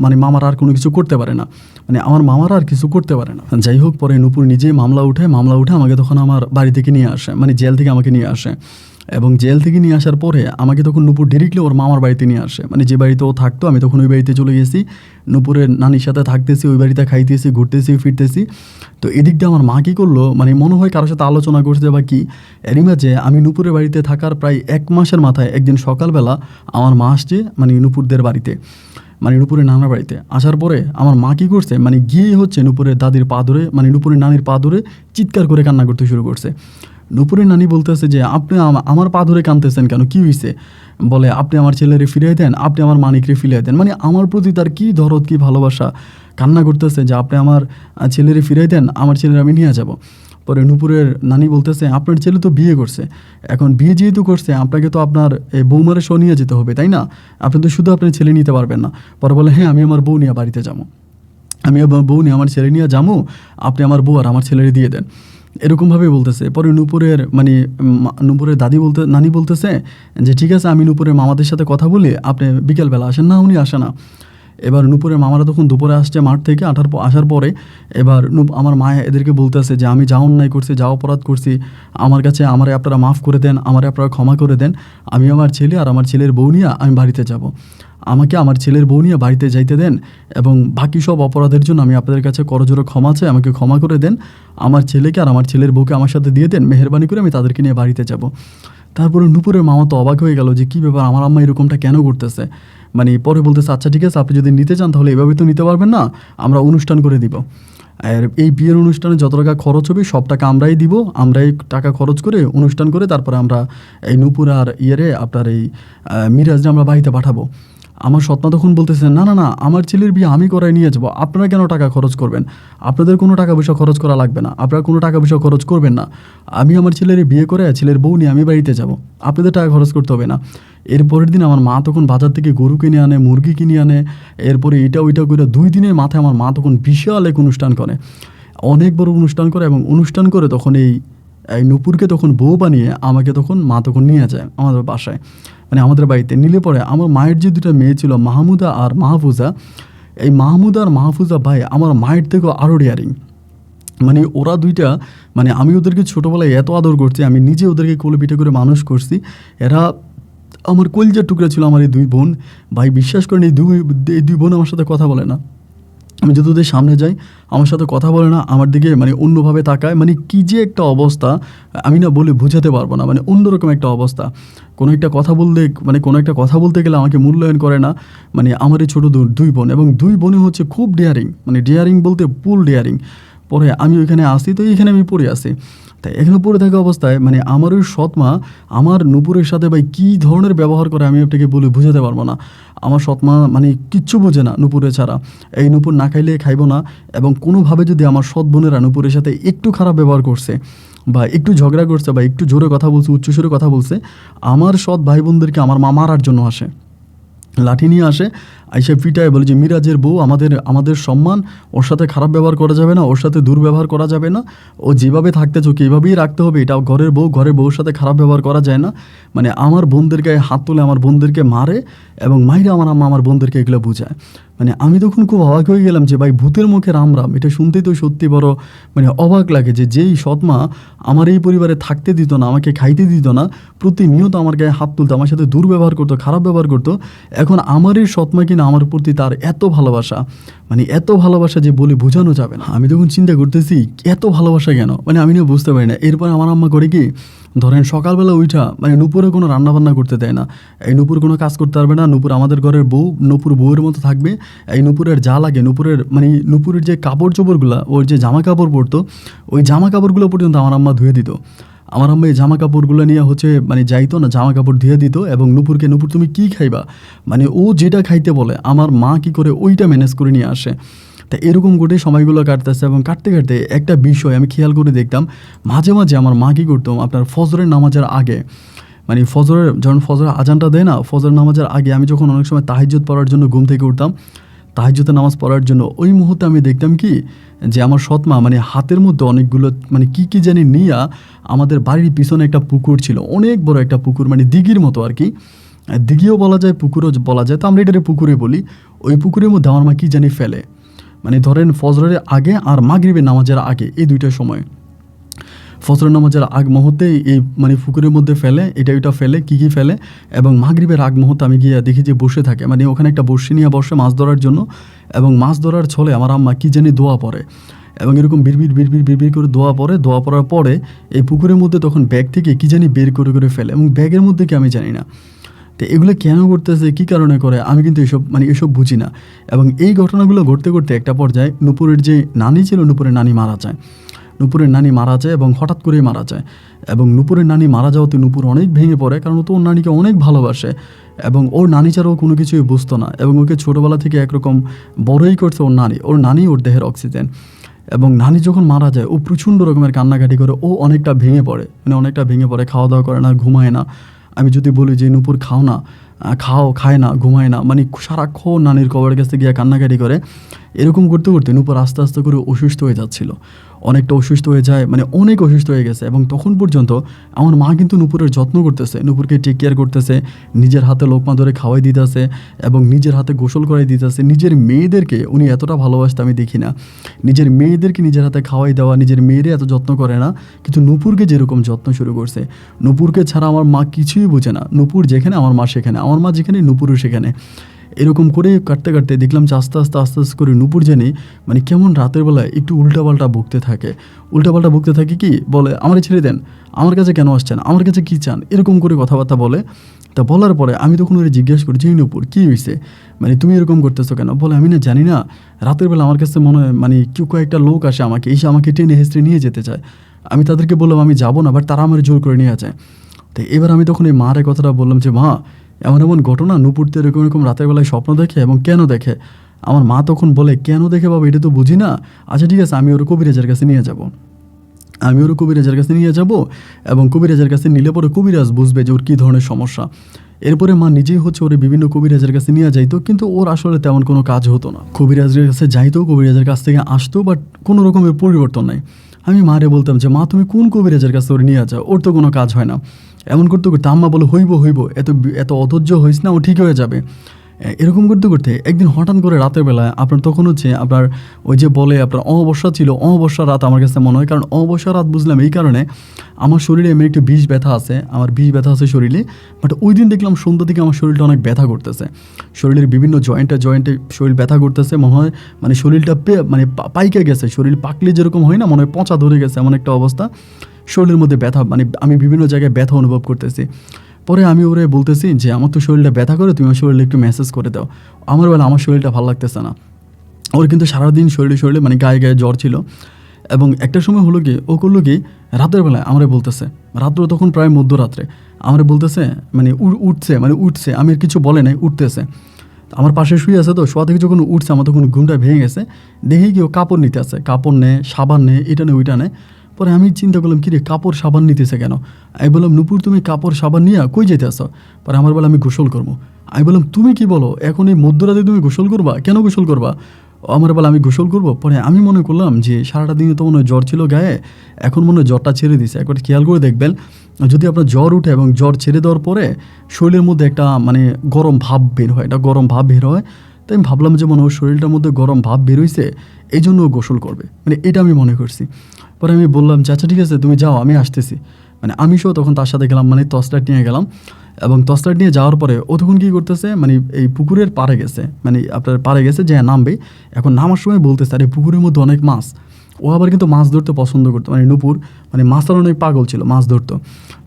মানে মামারা আর কোনো কিছু করতে পারে না, মানে আমার মামারা আর কিছু করতে পারে না। যাই হোক, পরে নূপুর নিজেই মামলা উঠে আমাকে তখন আমার বাড়ি থেকে নিয়ে আসে, মানে জেল থেকে আমাকে নিয়ে আসে। এবং জেল থেকে নিয়ে আসার পরে আমাকে তখন নূপুর ডিরেক্টলি ওর মামার বাড়িতে নিয়ে আসে, মানে যে বাড়িতে ও থাকতো আমি তখন ওই বাড়িতে চলে গেছি। নূপুরের নানির সাথে থাকতেছি, ওই বাড়িতে খাইতেছি, ঘুরতেছি, ফিরতেছি। তো এদিক দিয়ে আমার মা কী করলো, মানে মনে হয় কারোর সাথে আলোচনা করছে বা কি, এরই মাঝে আমি নূপুরের বাড়িতে থাকার প্রায় 1 মাসের মাথায় একদিন সকালবেলা আমার মা আসছে, মানে নূপুরদের বাড়িতে, মানে নূপুরের নানার বাড়িতে আসার পরে আমার মা কী করছে, মানে গিয়ে হচ্ছে নূপুরের দাদির পা ধরে, মানে নূপুরের নানির পা ধরে চিৎকার করে কান্না করতে শুরু করছে। নূপুরের নানি বলতেছে যে আপনি আমার পা ধরে কাঁদতেছেন কেন, কী হয়েছে? বলে আপনি আমার ছেলেরে ফিরিয়ে দেন, আপনি আমার মানিকরে ফিরিয়ে দেন, মানে আমার প্রতি তার কী দরদ, কী ভালোবাসা। কান্না করতেছে যে আপনি আমার ছেলেরে ফিরিয়ে দেন, আমার ছেলের আমি নিয়ে যাব। পরে নূপুরের নানি বলতেছে আপনার ছেলে তো বিয়ে করছে, এখন বিয়ে যেহেতু করছে আপনাকে তো আপনার বৌমারে শো নিয়ে যেতে হবে, তাই না? আপনি তো শুধু আপনার ছেলে নিতে পারবেন না। পরে বলে হ্যাঁ আমি আমার বউ নিয়ে বাড়িতে যাবো, আমি আমার বউ নিয়ে আমার ছেলে নিয়ে যাবো, আপনি আমার বউ আর আমার ছেলেরে দিয়ে দেন, এরকমভাবে বলতেছে। পরে নূপুরের নানি বলতেছে যে ঠিক আছে আমি নূপুরের মামাদের সাথে কথা বলি, আপনি বিকেলবেলা আসেন না। উনি আসে না। এবার নূপুরের মামারা তখন দুপুরে আসছে মাঠ থেকে, আসার পরে এবার আমার মা এদেরকে বলতেছে যে আমি যা অন্যায় করছি, যা অপরাধ করছি, আমার কাছে আমারে আপনারা মাফ করে দেন, আমারে আপনারা ক্ষমা করে দেন, আমি আমার ছেলে আর আমার ছেলের বউ নিয়ে আমি বাড়িতে যাব, আমাকে আমার ছেলের বউ নিয়ে বাড়িতে যাইতে দেন, এবং বাকি সব অপরাধের জন্য আমি আপনাদের কাছে করজোড়ে ক্ষমা চাই, আমাকে ক্ষমা করে দেন, আমার ছেলেকে আর আমার ছেলের বউকে আমার সাথে দিয়ে দেন, মেহেরবানি করে আমি তাদেরকে নিয়ে বাড়িতে যাব। তারপরে নূপুরের মামা তো অবাক হয়ে গেল যে কী ব্যাপার, আমার আম্মা এরকমটা কেন করতেছে। মানে পরে বলতেছে আচ্ছা ঠিক আছে, আপনি যদি নিতে চান তাহলে এভাবে তো নিতে পারবেন না, আমরা অনুষ্ঠান করে দিব, আর এই বিয়ের অনুষ্ঠানে যত টাকা খরচ হবে সব টাকা আমরাই দিব, আমরাই টাকা খরচ করে অনুষ্ঠান করে তারপরে আমরা এই নূপুর আর আপনার এই মিরাজরে আমরা বাড়িতে পাঠাবো। আমার সৎমা তখন বলতেছে না না না, আমার ছেলের বিয়ে আমি করাই নিয়ে যাবো, আপনারা কেন টাকা খরচ করবেন, আপনাদের কোনো টাকা পয়সা খরচ করা লাগবে না, আপনারা কোনো টাকা পয়সা খরচ করবেন না, আমি আমার ছেলের বিয়ে করে ছেলের বউ নিয়ে আমি বাড়িতে যাব, আপনাদের টাকা খরচ করতে হবে না। এর পরের দিন আমার মা তখন বাজার থেকে গরু কিনে আনে, মুরগি কিনে আনে, এরপরে এটা ওইটা করে 2 দিনের মাথায় আমার মা তখন বিশাল এক অনুষ্ঠান করে, অনেক বড় অনুষ্ঠান করে। এবং অনুষ্ঠান করে তখন এই নূপুরকে তখন বউ বানিয়ে আমাকে তখন মা তখন নিয়ে যায় আমাদের বাসায়, মানে আমাদের বাড়িতে নিলে পরে আমার মায়ের যে 2টা মেয়ে ছিল মাহমুদা আর মাহফুজা, এই মাহমুদা আর মাহফুজা ভাই আমার মায়ের থেকেও আরও ডেয়ারিং, মানে ওরা 2টা, মানে আমি ওদেরকে ছোটোবেলায় এত আদর করছি, আমি নিজে ওদেরকে কোলে পিঠে করে মানুষ করছি, এরা আমার কলিজার টুকরা ছিল আমার এই 2 বোন। ভাই বিশ্বাস করেন এই দুই বোন আমার সাথে কথা বলে না, আমি যত ওদের সামনে যাই আমার সাথে কথা বলে না, আমার দিকে মানে অন্যভাবে তাকায়, মানে কী যে একটা অবস্থা আমি না বলে বোঝাতে পারবো না, মানে অন্যরকম একটা অবস্থা। কোনো একটা কথা বলতে মানে কোনো একটা কথা বলতে গেলে আমাকে মূল্যায়ন করে না। মানে আমার এই ছোটো দুই বোন, এবং দুই বোনই হচ্ছে খুব ডেয়ারিং, মানে ডেয়ারিং বলতে ফুল ডেয়ারিং। পরে আমি ওইখানে আসি, তো এইখানে আমি পড়ে আসি। তাই এখানে পড়ে থাকা অবস্থায় মানে আমার ওই সৎ মা আমার নূপুরের সাথে ভাই কী ধরনের ব্যবহার করে আমি আপনাকে বলে বোঝাতে পারবো না। আমার সৎ মা মানে কিচ্ছু বোঝে না নূপুরে ছাড়া। এই নূপুর না খাইলে খাইবো না, এবং কোনোভাবে যদি আমার সৎ বোনেরা নূপুরের সাথে একটু খারাপ ব্যবহার করছে বা একটু ঝগড়া করছে বা একটু জোরে কথা বলছে, উচ্চস্বরে কথা বলছে, আমার সৎ ভাই বোনদেরকে আমার মা মারার জন্য আসে, লাঠি নিয়ে আসে, আইসা পিটায়, বলে যে মিরাজের বউ, আমাদের সম্মান, ওর সাথে খারাপ ব্যবহার করা যাবে না, ওর সাথে দুর্ব্যবহার করা যাবে না, ও যেভাবে থাকতে চোখে এভাবেই রাখতে হবে, এটা ঘরের বউর সাথে খারাপ ব্যবহার করা যায় না। মানে আমার বোনদের গায়ে হাত তুলে আমার বোনদেরকে মারে, এবং মাইরে আমার আম্মা আমার বোনদেরকে এগুলো বুঝায়। মানে আমি তখন খুব অবাক হয়ে গেলাম যে ভাই ভূতের মুখে রাম রাম, এটা শুনতেই তো সত্যি বড় মানে অবাক লাগে যে যেই সৎমা আমার এই পরিবারে থাকতে দিত না, আমাকে খাইতে দিত না, প্রতিনিয়ত আমার গায়ে হাত তুলতো, আমার সাথে দুর্ব্যবহার করতো, খারাপ ব্যবহার করতো, এখন আমার এই সৎমা কিনা আমার প্রতি তার এত ভালোবাসা, মানে এত ভালোবাসা যে বলে বোঝানো যাবে না। আমি তখন চিন্তা করতেছি এত ভালোবাসা কেন, মানে আমি না বুঝতে পারি না। এরপর আমার আম্মা করে কি, ধরেন সকালবেলা উঠা মানে নূপুরে কোনো রান্নাবান্না করতে দেয় না, এই নূপুর কোনো কাজ করতে পারবে না, নূপুর আমাদের ঘরের বউ, নূপুর বউয়ের মতো থাকবে। এই নূপুরের যা লাগে, নূপুরের যে কাপড় চোপড়গুলো, ওর যে জামা কাপড় পরতো, ওই জামা কাপড়গুলো পর্যন্ত আমার আম্মা ধুয়ে দিত। আমার আম্মা এই জামা কাপড়গুলো নিয়ে মানে যাইতো না, জামা কাপড় ধুয়ে দিত, এবং নূপুর তুমি কী খাইবা, মানে ও যেটা খাইতে বলে আমার মা কী করে ওইটা ম্যানেজ করে নিয়ে আসে। তা এরকম করে সময়গুলো কাটতেছে, এবং কাটতে কাটতে একটা বিষয় আমি খেয়াল করে দেখতাম, মাঝে মাঝে আমার মা কী করতো, আপনার ফজরের নামাজের আগে, মানে যখন ফজরের আজানটা দেয় না, ফজর নামাজের আগে আমি যখন অনেক সময় তাহাজ্জুদ পড়ার জন্য ঘুম থেকে উঠতাম, তাহাজ্জুদের নামাজ পড়ার জন্য, ওই মুহূর্তে আমি দেখতাম কি যে আমার সৎমা মানে হাতের মধ্যে অনেকগুলো মানে কী জানি নিয়া, আমাদের বাড়ির পিছনে একটা পুকুর ছিল, অনেক বড় একটা পুকুর, মানে দিঘির মতো আর কি, দিঘিও বলা যায় পুকুরও বলা যায়, তো আমরা এটারে পুকুরে বলি। ওই পুকুরের মধ্যে আমার মা কী জানি ফেলে, মানে ধরেন ফজরের আগে আর মাগরিবের নামাজের আগে, এই দুইটার সময়, ফজরের নামাজের আগ মুহূর্তে এই মানে পুকুরের মধ্যে ফেলে, এটা ফেলে, কী ফেলে, এবং মাগরিবের আগ মুহূর্তে আমি গিয়ে দেখি যে বসে থাকে, মানে ওখানে একটা বড়শি নিয়ে বসে মাছ ধরার জন্য, এবং মাছ ধরার ছলে আমার আম্মা কী জানি দোয়া পড়ে, এবং এরকম বিড়বিড় করে দোয়া পড়ার পরে এই পুকুরের মধ্যে তখন ব্যাগ থেকে কী জানি বের করে ফেলে, এবং ব্যাগের মধ্যে কি আমি জানি না। তো এগুলো কেন করতেছে, কী কারণে করে, আমি কিন্তু এসব বুঝি না। এবং এই ঘটনাগুলো ঘটতে করতে একটা পর্যায়ে নূপুরের যে নানি ছিল, নূপুরের নানি মারা যায়। এবং হঠাৎ করেই মারা যায়, এবং নূপুরের নানি মারা যাওয়াতে নূপুর অনেক ভেঙে পড়ে, কারণ ও তো ওর নানিকে অনেক ভালোবাসে, এবং ওর নানি ছাড়াও কোনো কিছুই বুঝতো না, এবং ওকে ছোটোবেলা থেকে একরকম বড়ই করছে ওর নানি ওর দেহের অক্সিজেন। এবং নানি যখন মারা যায় ও প্রচণ্ড রকমের কান্নাকাটি করে, ও অনেকটা ভেঙে পড়ে, খাওয়া দাওয়া করে না, ঘুমায় না। আমি যদি বলি যে নূপুর খায় না, ঘুমায় না, মানে সারাক্ষণ নানির কবরের কাছে গিয়ে কান্নাকাটি করে। এরকম করতে করতে নূপুর আস্তে আস্তে করে অসুস্থ হয়ে যাচ্ছিল, অনেকটা অসুস্থ হয়ে যায়, মানে অনেক অসুস্থ হয়ে গেছে। এবং তখন পর্যন্ত আমার মা কিন্তু নূপুরের যত্ন করতেছে, নূপুরকে টেক কেয়ার করতেছে, নিজের হাতে লোকমা ধরে খাওয়াই দিতেছে, এবং নিজের হাতে গোসল করাই দিতেছে। নিজের মেয়েদেরকে উনি এতটা ভালোবাসতে আমি দেখি না, নিজের মেয়েদেরকে নিজের হাতে খাওয়াই দেওয়া, নিজের মেয়েরে এত যত্ন করে না, কিন্তু নূপুরকে যেরকম যত্ন শুরু করছে, নূপুরকে ছাড়া আমার মা কিছুই বোঝে না, নূপুর যেখানে আমার মা সেখানে, আমার মা যেখানে নূপুরও সেখানে। এরকম করে কাটতে কাটতে দেখলাম যে আস্তে আস্তে করে নূপুর জানি মানে কেমন রাতের বেলায় একটু উল্টাপাল্টা বকতে থাকে, কি বলে, আমারে ছেড়ে দেন, আমার কাছে কেন আসছেন, আমার কাছে কী চান, এরকম করে কথাবার্তা বলে। তা বলার পরে আমি তখন ওরে জিজ্ঞেস করি যে নূপুর কী হয়েছে, মানে তুমি এরকম করতেছো কেন? বলে আমি না জানি না, রাতের বেলা আমার কাছে মনে হয় মানে কয়েকটা লোক আসে, আমাকে টেনে হেঁচড়ে নিয়ে যেতে চায়। আমি তাদেরকে বললাম আমি যাবো না, বাট তারা আমার জোর করে নিয়ে যায়। তো এবার আমি তখন এই মার কথাটা বললাম যে মা, এমন ঘটনা নূপুর তো এরকম রাতের বেলায় স্বপ্ন দেখে, এবং কেন দেখে? আমার মা তখন বলে, কেন দেখে বাবা, এটা তো বুঝি না। আচ্ছা ঠিক আছে, আমি ওর কবিরাজের কাছে নিয়ে যাব, এবং কবিরাজের কাছে নিলে পরে কবিরাজ বুঝবে যে ওর কী ধরনের সমস্যা। এরপরে মা নিজেই ওর বিভিন্ন কবিরাজের কাছে নিয়ে যাইতো, কিন্তু ওর আসলে তেমন কোনো কাজ হতো না। কবিরাজের কাছে যাইতো, কবিরাজের কাছ থেকে আসতো, বাট কোনো রকমের পরিবর্তন নাই। আমি মারে বলতাম যে মা, তুমি কোন কবিরাজের কাছে ওর নিয়ে যাও, ওর তো কোনো কাজ হয় না। এমন করতে করতে আম্মা বলে, হইব, এত অধৈর্য হইস না, ও ঠিক হয়ে যাবে। এরকম করতে করতে একদিন হঠাৎ করে রাতের বেলায় আপনার তখন হচ্ছে আপনার ওই যে বলে আপনার অমাবস্যা ছিল, অমাবস্যা রাত আমার কাছে মনে হয়। কারণ অমাবস্যা রাত বুঝলাম এই কারণে, আমার শরীরে এমনি একটু বিষ ব্যথা আছে, আমার বিষ ব্যথা আছে শরীরে। বাট ওই দিন দেখলাম সন্ধ্যা থেকে আমার শরীরটা অনেক ব্যথা করতেছে, শরীরের বিভিন্ন জয়েন্টে জয়েন্টে শরীর ব্যথা করতেছে, মনে হয় মানে শরীরটা মানে পাইকে গেছে, শরীর পাকলে যেরকম হয় না, মনে হয় পচা ধরে গেছে, এমন একটা অবস্থা। শরীরের মধ্যে ব্যথা, মানে আমি বিভিন্ন জায়গায় ব্যথা অনুভব করতেছি। পরে আমি ওরে বলতেছি যে আমার তো শরীরটা ব্যথা করে, তুমি আমার শরীরে একটু মেসেজ করে দাও। আমার বেলা আমার শরীরটা ভালো লাগতেছে না। ওর কিন্তু সারাদিন শরীরে মানে গায়ে গায়ে জ্বর ছিল। এবং একটা সময় হলো কি, ও করলো কি, রাতের বেলায় আমারে বলতেছে, রাত্র তখন প্রায় মধ্যরাত্রে আমারে বলতেছে, মানে উঠছে, আমি আর কিছু বলে নাই, উঠতেছে। আমার পাশে শুয়ে আছে, তো শোয়া থেকে যখন উঠছে আমার তখন ঘুমটা ভেঙে গেছে। দেখি কি ও কাপড় নিতে আছে, কাপড় নেয়, সাবান নেয়, এটা নেয় ওইটা নেয়। পরে আমি চিন্তা করলাম, কিরে কাপড় সাবান নিতেছে কেন? আমি বললাম, নূপুর তুমি কাপড় সাবান নিয়ে কই যেতে আসো? পরে আমার বলে, আমি গোসল করবো। আমি বললাম, তুমি কি বলো, এখন এই মধ্যরাতে তুমি গোসল করবা? কেন গোসল করবা? আমার বলে, আমি গোসল করবো। পরে আমি মনে করলাম যে সারাটা দিনে তো মনে হয় জ্বর ছিল গায়ে, এখন মনে হয় জ্বরটা ছেড়ে দিছে। একবার খেয়াল করে দেখবেন, যদি আপনার জ্বর উঠে এবং জ্বর ছেড়ে দেওয়ার পরে শরীরের মধ্যে একটা মানে গরম ভাব বের হয়, একটা গরম ভাব বের হয়। তাই আমি ভাবলাম যে মনে হয় শরীরটার মধ্যে গরম ভাব বের হয়েছে, এই জন্য গোসল করবে, মানে এটা আমি মনে করছি। পরে আমি বললাম, আচ্ছা ঠিক আছে তুমি যাও, আমি আসতেছি। মানে আমি সহ তখন তার সাথে গেলাম, মানে টর্চলাইট নিয়ে গেলাম। এবং টর্চলাইট নিয়ে যাওয়ার পরে ও তখন কী করতেছে, মানে এই পুকুরের পাড়ে গেছে, মানে আপনার পাড়ে গেছে যে নামবে। এখন নামার সময় বলতেছে, আর এই পুকুরের মধ্যে অনেক মাছ। ও আবার কিন্তু মাছ ধরতে পছন্দ করতো, মানে নূপুর মানে মাছের অনেক পাগল ছিল, মাছ ধরতো।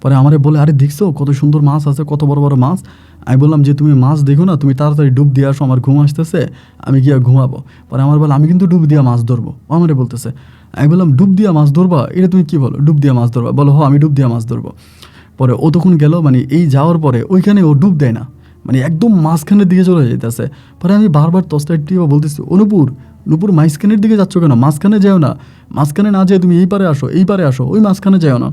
পরে আমারে বলে, আরে দেখছো কত সুন্দর মাছ আছে, কত বড় বড় মাছ। আমি বললাম যে তুমি মাছ দেখো না, তুমি তাড়াতাড়ি ডুব দিয়ে আসো, আমার ঘুম আসতেছে, আমি গিয়ে ঘুমাবো। পরে আমার বলে, আমি কিন্তু ডুব দিয়া মাছ ধরবো। ও আমারে বলতেছে। আমি বললাম, ডুব দিয়া মাছ ধরবা? এটা তুমি কি বলো, ডুব দিয়া মাছ ধরবা? বলো, হ আমি ডুব দিয়া মাছ ধরবো। পরে ও তখন গেল, মানে এই যাওয়ার পরে ওইখানে ও ডুব দেয় না, মানে একদম মাঝখানের দিকে চলে যেতেছে। পরে আমি বারবার টর্চলাইটটিও বলতেছি, ও নূপুর মাঝখানের দিকে যাচ্ছ কেন? মাঝখানে যেও না, মাঝখানে না যেয়ে তুমি এই পারে আসো, এই পারে আসো, ওই মাঝখানে যেও না,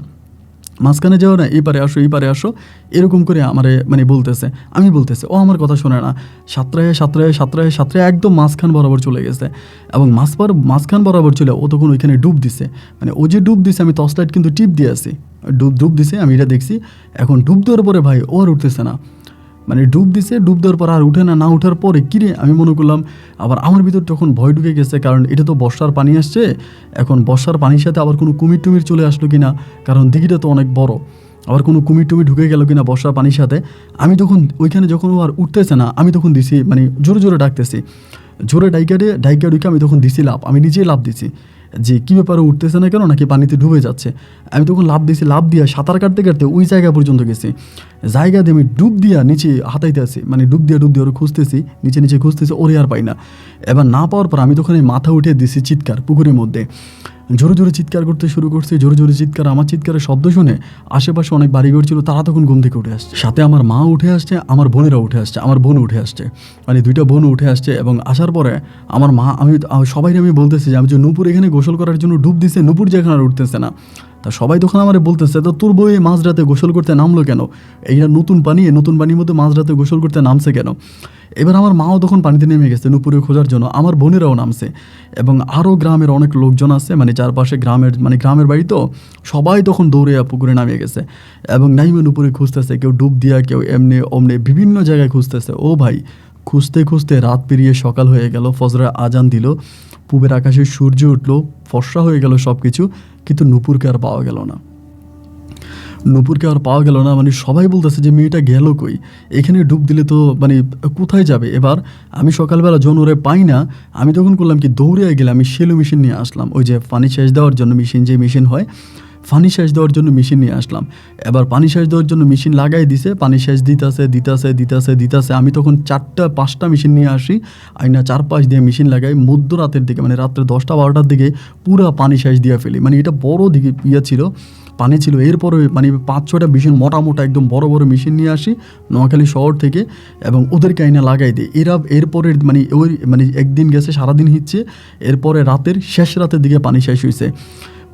মাঝখানে যাও না, এই পারে আসো, এই পারে আসো, এরকম করে আমারে মানে বলতেছে। আমি বলতেছে, ও আমার কথা শোনে না। সাঁতরায় একদম মাঝখান বরাবর চলে গেছে। এবং মাঝখান বরাবর চলে ও তখন ওইখানে ডুব দিছে। মানে ও যে ডুব দিছে, আমি টর্চলাইট কিন্তু টিপ দিয়ে আসি, ডুব দিছে, আমি এটা দেখছি। এখন ডুব দেওয়ার পরে ভাই ও আর উঠতেছে না, মানে ডুব দিছে, ডুব দেওয়ার পর আর উঠে না। না উঠার পরে কিরে আমি মনে করলাম, আবার আমার ভিতর তখন ভয় ঢুকে গেছে, কারণ এটা তো বর্ষার পানি আসছে। এখন বর্ষার পানির সাথে আবার কোনো কুমির টুমির চলে আসলো কিনা, কারণ দিঘিটা তো অনেক বড়, আবার কোনো কুমির টুমির ঢুকে গেল কিনা বর্ষার পানির সাথে। আমি তখন ওইখানে যখন ও আর উঠতেছে না, আমি তখন দিছি, মানে জোরে জোরে ডাকতেছি, জোরে ডাইকা ডুইকে আমি তখন দিছি লাভ, আমি নিজেই লাভ দিছি যে কী ব্যাপারে উঠতেছে না কেন, নাকি পানিতে ডুবে যাচ্ছে। আমি তখন লাভ দিছি, লাভ দিয়ে সাঁতার কাটতে কাটতে ওই জায়গা পর্যন্ত গেছি। জায়গা দিয়ে আমি ডুব দিয়া নিচে হাতাইতে আছি, মানে ডুব দিয়ে ওরে খুঁজতেছি, নিচে খুঁজতেছি, ওরে আর পাই না। এবার না পাওয়ার পর আমি তখন এই মাথা উঠে দিছি চিৎকার পুকুরের মধ্যে, জোরে জোরে চিৎকার করতে শুরু করছি, জোরে জোরে চিৎকার। আমার চিৎকারের শব্দ শুনে আশেপাশে অনেক বাড়িঘর ছিল, তারা তখন ঘুম থেকে উঠে আসছে, সাথে আমার মা উঠে আসছে, আমার বোনেরা উঠে আসছে, আমার বোন উঠে আসছে, মানে দুইটা বোন উঠে আসছে। এবং আসার পরে আমার মা, সবাই আমি বলতেছি যে আমি যে নূপুর এখানে গোসল করার জন্য ডুব দিছে, নূপুর যে এখানে আর উঠতেছে না। তা সবাই তখন আমার বলতেছে, তো তোর বউ মাঝরাতে গোসল করতে নামলো কেন? এইটা নতুন পানির মধ্যে মাঝরাতে গোসল করতে নামছে কেন? এবার আমার মাও তখন পানিতে নেমে গেছে নূপুরে খোঁজার জন্য, আমার বোনেরাও নামছে। এবং আরও গ্রামের অনেক লোকজন আছে, মানে চারপাশে গ্রামের বাড়ি, তো সবাই তখন দৌড়ে পুকুরে নামিয়ে গেছে। এবং নাইমে নূপুরে খুঁজতেছে, কেউ ডুব দিয়া, কেউ এমনি অমনে বিভিন্ন জায়গায় খুঁজতেছে। ও ভাই, খুঁজতে খুঁজতে রাত পেরিয়ে সকাল হয়ে গেল, ফজরের আজান দিল, পূবের আকাশে সূর্য উঠলো, ফর্সা হয়ে গেল সব কিছু, কিন্তু নূপুরকে আর পাওয়া গেল না। মানে সবাই বলতেছে যে মেয়েটা গেল কই, এখানে ডুব দিলে তো মানে কোথায় যাবে। এবার আমি সকালবেলা যখন ওরে পাই না, আমি তখন করলাম কি, দৌড়ে গেলে আমি সেলো মেশিন নিয়ে আসলাম, ওই যে পানি সেচ দেওয়ার জন্য মেশিন হয়, পানি সেচ দেওয়ার জন্য মেশিন নিয়ে আসলাম। এবার পানি সেচ দেওয়ার জন্য মেশিন লাগাই দিছে, পানি সেচ দিতেছে। আমি তখন 4-5টা মেশিন নিয়ে আসি, আইনা 4-5 দিয়ে মেশিন লাগাই, মধ্যরাতের দিকে মানে রাত্রে 10টা-12টার দিকে পুরা পানি সেচ দিয়ে ফেলি। মানে এটা বড় দিকে ছিল, পানি ছিল। এরপরে মানে 5-6টা মেশিন মোটা একদম বড় মেশিন নিয়ে আসি নোয়াখালী শহর থেকে, এবং ওদেরকে আইনা লাগাই দিই। এরপরে মানে একদিন গেছে, সারাদিন হিচ্ছে। এরপরে শেষ রাতের দিকে পানি শেষ হয়েছে।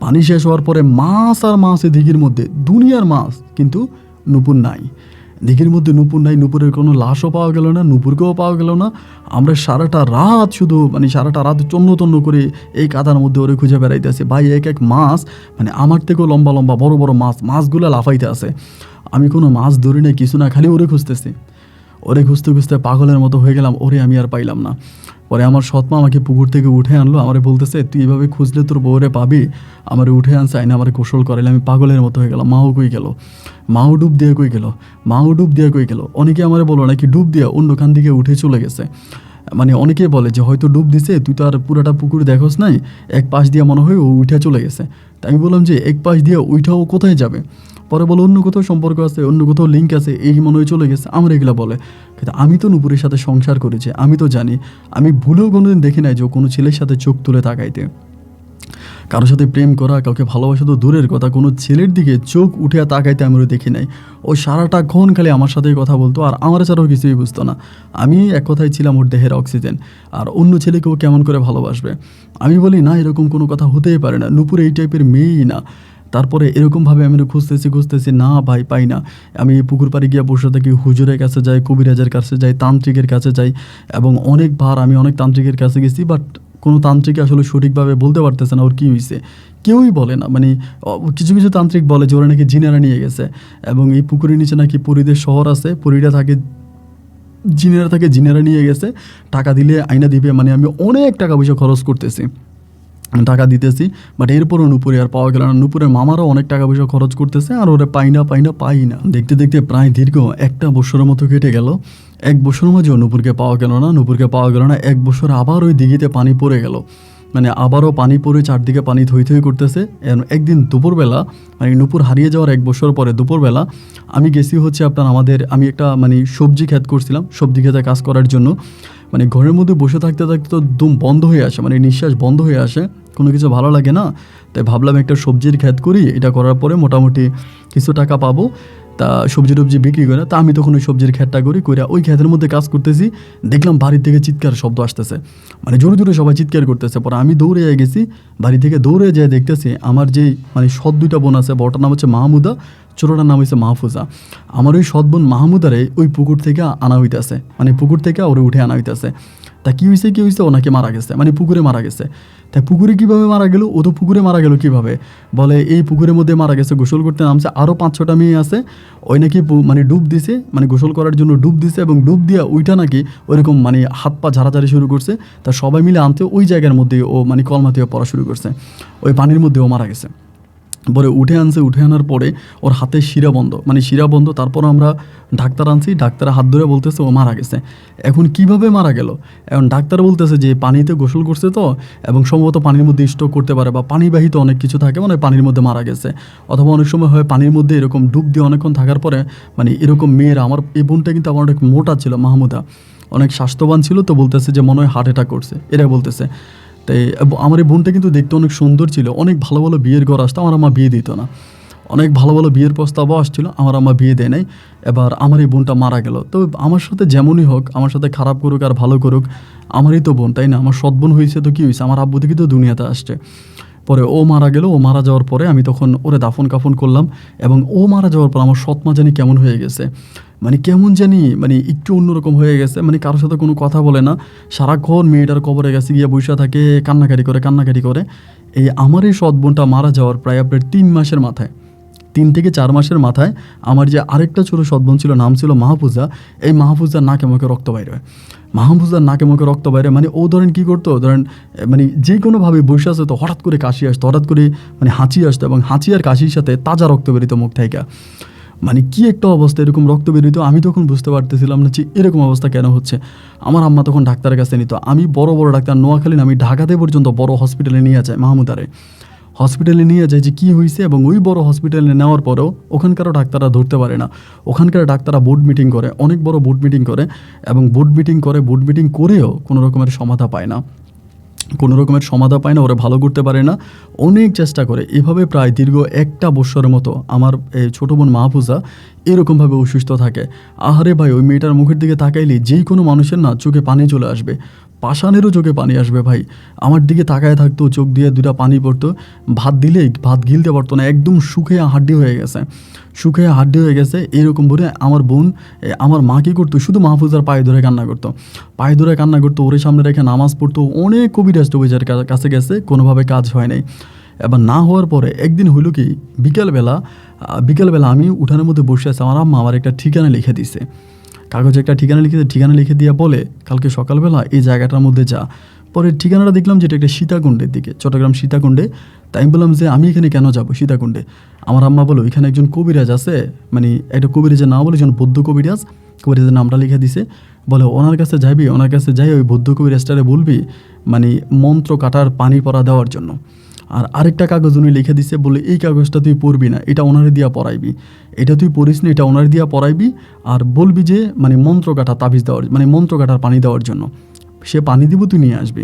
পানি শেষ হওয়ার পরে মাছ আর মাছে দিঘির মধ্যে, দুনিয়ার মাছ, কিন্তু নূপুর নাই। দিঘির মধ্যে নূপুর নাই, নূপুরের কোনো লাশও পাওয়া গেল না, নূপুরকেও পাওয়া গেল না। আমরা সারাটা রাত তন্ন করে এই কাদার মধ্যে ওরে খুঁজে বেড়াইতে আছে। ভাই, এক মাছ, মানে আমার থেকেও লম্বা বড় মাছগুলো লাফাইতে আছে। আমি কোনো মাছ ধরি না, কিছু না, খালি ওরে খুঁজতেছি। ওরে খুঁজতে খুঁজতে পাগলের মতো হয়ে গেলাম, ওরে আমি আর পাইলাম না। পরে আমার সৎমা আমাকে পুকুর থেকে উঠে আনলো, আমারে বলতেছে তুই এভাবে খুঁজলে তোর বউরে পাবি। আমারে উঠে আনছে, আইনে আমার গোসল করাইলে, আমি পাগলের মতো হয়ে গেলাম। মাও কই গেল, মাও ডুব দিয়ে কই গেল, মাও ডুব দিয়ে কই গেল। অনেকে আমারে বলো নাকি ডুব দিয়ে অন্য খান দিকে উঠে চলে গেছে। মানে অনেকেই বলে যে হয়তো ডুব দিছে, তুই তো আর পুরাটা পুকুর দেখোস নাই, এক পাশ দিয়ে মনে হয় ও উঠে চলে গেছে। তাই আমি বললাম যে এক পাশ দিয়ে উঠাও কোথায় যাবে? পরে বলো অন্য কোথাও সম্পর্ক আছে, অন্য কোথাও লিঙ্ক আছে, এই মনে হয় চলে গেছে। আমার এগুলো বলে, কিন্তু আমি তো নূপুরের সাথে সংসার করেছি, আমি তো জানি। আমি ভুলেও কোনোদিন দেখি নাই যে কোনো ছেলের সাথে চোখ তুলে তাকাইতে। কারোর সাথে প্রেম করা, কাউকে ভালোবাসা তো দূরের কথা, কোনো ছেলের দিকে চোখ উঠে তাকাইতে আমি দেখি নাই। ও সারাটাক্ষণ খালি আমার সাথেই কথা বলতো, আর আমার ছাড়াও কিছুই বুঝতো না। আমি এক কথায় ছিলাম ওর দেহের অক্সিজেন। আর অন্য ছেলেকেও কেমন করে ভালোবাসবে? আমি বলি না, এরকম কোনো কথা হতেই পারে না, নূপুর এই টাইপের মেয়েই না। তারপরে এরকমভাবে আমি খুঁজতেছি, না ভাই পাই না। আমি পুকুর পাড়ে গিয়ে বসে থাকি, হুজুরের কাছে যাই, কবিরাজের কাছে যাই, তান্ত্রিকের কাছে যাই, এবং অনেকবার আমি অনেক তান্ত্রিকের কাছে গেছি, বাট কোনো তান্ত্রিক আসলে সঠিকভাবে বলতে পারতেছে না ওর কী হয়েছে, কেউই বলে না। মানে কিছু কিছু তান্ত্রিক বলে যে ওরা নাকি জিনেরা নিয়ে গেছে, এবং এই পুকুরের নিচে নাকি পরীদের শহর আছে, পরীরা থাকে, জিনেরা থাকে, জিনেরা নিয়ে গেছে, টাকা দিলে আইনা দিবে। মানে আমি অনেক টাকা পয়সা খরচ করতেছি, টাকা দিতেছি, বাট এরপরও নূপুরে আর পাওয়া গেল না। নূপুরের মামারাও অনেক টাকা পয়সা খরচ করতেছে, আর ওরা পাই না। দেখতে দেখতে প্রায় দীর্ঘ 1 বছরের মতো কেটে গেল। 1 বছরের মাঝেও নূপুরকে পাওয়া গেল না। 1 বছর আবার ওই দিঘিতে পানি পড়ে গেল, মানে আবারও পানি পড়ে চারদিকে পানি থই থই করতেছে। একদিন দুপুরবেলা, মানে নূপুর হারিয়ে যাওয়ার 1 বছর পরে দুপুরবেলা আমি গেছি হচ্ছে আমি একটা মানে সবজি ক্ষেত করছিলাম, সবজি ক্ষেতে কাজ করার জন্য। মানে ঘরের মধ্যে বসে থাকতে থাকতে তো দম বন্ধ হয়ে আসে, মানে নিঃশ্বাস বন্ধ হয়ে আসে, কোনো কিছু ভালো লাগে না। তাই ভাবলাম একটা সবজির ক্ষেত করি, এটা করার পরে মোটামুটি কিছু টাকা পাবো, তা সবজি টবজি বিক্রি করে। তা আমি তখন ওই সবজির ক্ষেতটা করি, ওই ক্ষেতের মধ্যে কাজ করতেছি, দেখলাম বাড়ির থেকে চিৎকার শব্দ আসতেছে, মানে জোরে জোরে সবাই চিৎকার করতেছে। পরে আমি দৌড়ে গেছি, বাড়ি থেকে দৌড়ে যেয়ে দেখতেছি আমার যেই মানে সৎ 2টা বোন আছে, বড়টার নাম হচ্ছে মাহমুদা, ছোটোটার নাম হচ্ছে মাহফুজা। আমার ওই সৎ বোন মাহমুদারে ওই পুকুর থেকে আনা হইতেছে, মানে পুকুর থেকে ওরে উঠে আনা হইতেছে। তা কী হয়েছে ওনাকে মারা গেছে, মানে পুকুরে মারা গেছে। তাই পুকুরে কীভাবে মারা গেল? ও তো পুকুরে মারা গেল কীভাবে? বলে এই পুকুরের মধ্যে মারা গেছে, গোসল করতে নামছে, আরও 5-6টা মেয়ে আছে, ওই নাকি মানে ডুব দিছে, মানে গোসল করার জন্য ডুব দিছে, এবং ডুব দিয়া ওইটা নাকি ওইরকম মানে হাত পা ঝাড়াঝাড়ি শুরু করছে। তা সবাই মিলে আনতে ওই জায়গার মধ্যে ও মানে কলমা দিয়ে পড়া শুরু করছে, ওই পানির মধ্যে ও মারা গেছে। পরে উঠে আনার পরে ওর হাতে শিরা বন্ধ। তারপর আমরা ডাক্তার আনছি, ডাক্তার হাত ধরে বলতেছে ও মারা গেছে। এখন কিভাবে মারা গেল? এখন ডাক্তার বলতেছে যে পানিতে গোসল করছে তো, এবং সম্ভবত পানির মধ্যে স্ট্রোক করতে পারে, বা পানিবাহিত অনেক কিছু থাকে, মানে পানির মধ্যে মারা গেছে। অথবা অনেক সময় হয় পানির মধ্যে এরকম ডুব দিয়ে অনেকক্ষণ থাকার পরে, মানে এরকম মেয়েরা, আমার এই বোনটা কিন্তু আমার অনেক মোটা ছিল, মাহমুদা অনেক স্বাস্থ্যবান ছিল, তো বলতেছে যে মনে হয় হার্ট অ্যাটাক করছে, এরা বলতেছে। তাই আমার এই বোনটা কিন্তু দেখতে অনেক সুন্দর ছিল, অনেক ভালো ভালো বিয়ের ঘর আসতো, আমার আম্মা বিয়ে দিত না। অনেক ভালো ভালো বিয়ের প্রস্তাবও আসছিল, আমার আম্মা বিয়ে দেয় নাই। এবার আমার এই বোনটা মারা গেল। তো আমার সাথে যেমনই হোক, আমার সাথে খারাপ করুক আর ভালো করুক, আমারই তো বোন, তাই না? আমার সৎ বোন হয়েছে তো কী হয়েছে, আমার আব্বু থেকে তো দুনিয়াতে আসছে। পরে ও মারা গেল, ও মারা যাওয়ার পরে আমি তখন ওরে দাফন কাফন করলাম, এবং ও মারা যাওয়ার পর আমার সৎমা জানি কেমন হয়ে গেছে, মানে কেমন জানি মানে একটু অন্যরকম হয়ে গেছে, মানে কারোর সাথে কোনো কথা বলে না, সারাক্ষণ মেয়েটার কবরে গেছে গিয়ে বসে থাকে, কান্নাকাটি করে। এই আমার এই সৎ বোনটা মারা যাওয়ার প্রায় আপনার 3 মাসের মাথায়, 3 থেকে 4 মাসের মাথায় আমার যে আরেকটা ছোটো সৎ বোন ছিল, নাম ছিল মাহফুজা, এই মাহফুজার নাকে মুখে রক্ত বাইরে হয়। মানে ও ধরেন কী করতো, মানে যে কোনোভাবে বসে আসে তো হঠাৎ করে কাশি আসতো, হঠাৎ করে মানে হাঁচি আসতো, এবং হাঁচি আর কাশির সাথে তাজা রক্ত বেরিত মুখ থেকে। মানে কি একটা অবস্থা, এরকম রক্ত বেরিত। আমি তখন বুঝতে পারতেছিলাম না যে এরকম অবস্থা কেন হচ্ছে। আমার আম্মা তখন ডাক্তারের কাছে নিত, আমি বড় ডাক্তার নোয়াখালী, আমি ঢাকাতে পর্যন্ত বড় হসপিটালে নিয়ে যাই, মাহমুদারে হসপিটালে নিয়ে যায় যে কী হয়েছে, এবং ওই বড় হসপিটালে নেওয়ার পরেও ওখানকারও ডাক্তাররা ধরতে পারে না। ওখানকার ডাক্তাররা বোর্ড মিটিং করে, অনেক বড় বোর্ড মিটিং করে, এবং বোর্ড মিটিং করেও কোনো রকমের সমাধা পায় না, ওরা ভালো করতে পারে না, অনেক চেষ্টা করে। এভাবে প্রায় দীর্ঘ 1 বছরের মতো আমার এই ছোটো বোন মাহফুজা এরকমভাবে অসুস্থ থাকে। আহারে ভাই, ওই মেয়েটার মুখের দিকে তাকাইলে যেই কোনো মানুষের না চোখে পানি চলে আসবে, পাষাণেরও চোখে পানি আসবে ভাই। আমার দিকে তাকায় থাকতো, চোখ দিয়ে 2টা পানি পড়তো, ভাত দিলেই ভাত গিলতে পারতো না, একদম শুকিয়ে হাড্ডি হয়ে গেছে। এরকম বলে আমার বোন, আমার মা কী করতো, শুধু মাহফুজার পায়ে ধরে কান্না করতো, ওরে সামনে রেখে নামাজ পড়তো, অনেক কবিরাজ টবিরাজের কাছে গেছে, কোনোভাবে কাজ হয় নাই। এবার না হওয়ার পরে একদিন হইল কি, বিকেলবেলা আমি উঠানের মধ্যে বসে আছি, আমার আম্মা আমার একটা ঠিকানা লিখে দিছে, কাগজে একটা ঠিকানা লিখে দিয়ে বলে কালকে সকালবেলা এই জায়গাটার মধ্যে যা। পরে ঠিকানাটা দেখলাম যে এটা একটা সীতাকুণ্ডের দিকে, চট্টগ্রাম সীতাকুণ্ডে। তাই আমি বললাম যে আমি এখানে কেন যাব সীতাকুণ্ডে? আমার আম্মা বলো এখানে একজন কবিরাজ আছে, মানে একটা কবিরাজের নাম বলে একজন বৌদ্ধ কবিরাজের নামটা লিখে দিছে। বলে ওনার কাছে যাবি, ওনার কাছে যাই ওই বৌদ্ধ কবিরাজটারে বলবি মানে মন্ত্র কাটার পানি পরা দেওয়ার জন্য। আর আরেকটা কাগজ উনি লিখে দিছে, বলে এই কাগজটা তুই পড়বি না, এটা ওনারে দিয়া পড়াইবি, এটা তুই পড়িস না, এটা ওনারে দিয়া পড়াইবি। আর বলবি যে মানে মন্ত্র কাটা তাবিজ দেওয়ার, মানে মন্ত্র কাটার পানি দেওয়ার জন্য, সে পানি দিব তুই নিয়ে আসবি।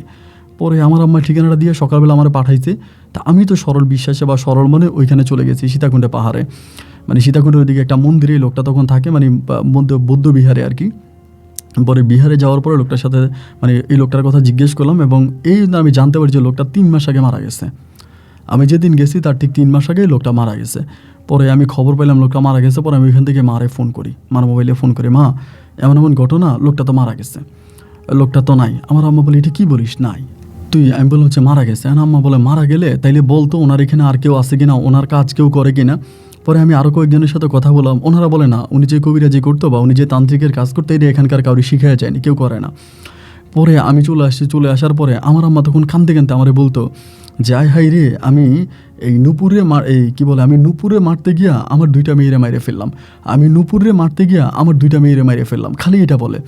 পরে আমার আম্মা ঠিকানাটা দিয়ে সকালবেলা আমার পাঠাইছে। তা আমি তো সরল বিশ্বাসে বা সরল মনে ওইখানে চলে গেছি সীতাকুণ্ডে পাহাড়ে, মানে সীতাকুণ্ডের দিকে একটা মন্দিরে লোকটা তখন থাকে, মানে বৌদ্ধ বিহারে আর কি। পরে বিহারে যাওয়ার পরে লোকটার সাথে মানে এই লোকটার কথা জিজ্ঞেস করলাম, এবং এই আমি জানতে পারি যে লোকটা 3 মাস আগে মারা গেছে। আমি যেদিন গেছি তার ঠিক 3 মাস আগেই লোকটা মারা গেছে। পরে আমি খবর পেলাম লোকটা মারা গেছে। পরে আমি ওইখান থেকে মারে ফোন করি, মার মোবাইলে ফোন করি, মা এমন এমন ঘটনা, লোকটা তো মারা গেছে। লোকটা তো নাই। আমার আম্মা বলে এটা কী বলিস নাই তুই? আমি বললাম হচ্ছে মারা গেছে। আম্মা বলে মারা গেলে তাইলে বলতো ওনার এখানে আর কেউ আছে কিনা, ওনার কাজ কেউ করে কিনা। পরে আমি আরও কয়েকজনের সাথে কথা বললাম, ওনারা বলে না, উনি যে কবিরাজি করতো বা উনি যে তান্ত্রিকের কাজ করতো এটা এখানকার কাউরি শিখাই যায়নি, কেউ করে না। পরে আমি চলে আসার পরে আমার আম্মা তখন কাঁদতে কাঁদতে আমারে বলতো যে আয় হাই রে, আমি এই আমি নুপুরে মারতে গিয়া আমার 2টা মেয়েরে মাইরে ফেললাম, আমি নুপুরে মারতে গিয়া আমার 2টা মেয়েরে মাইরে ফেললাম, খালি এটা বলে।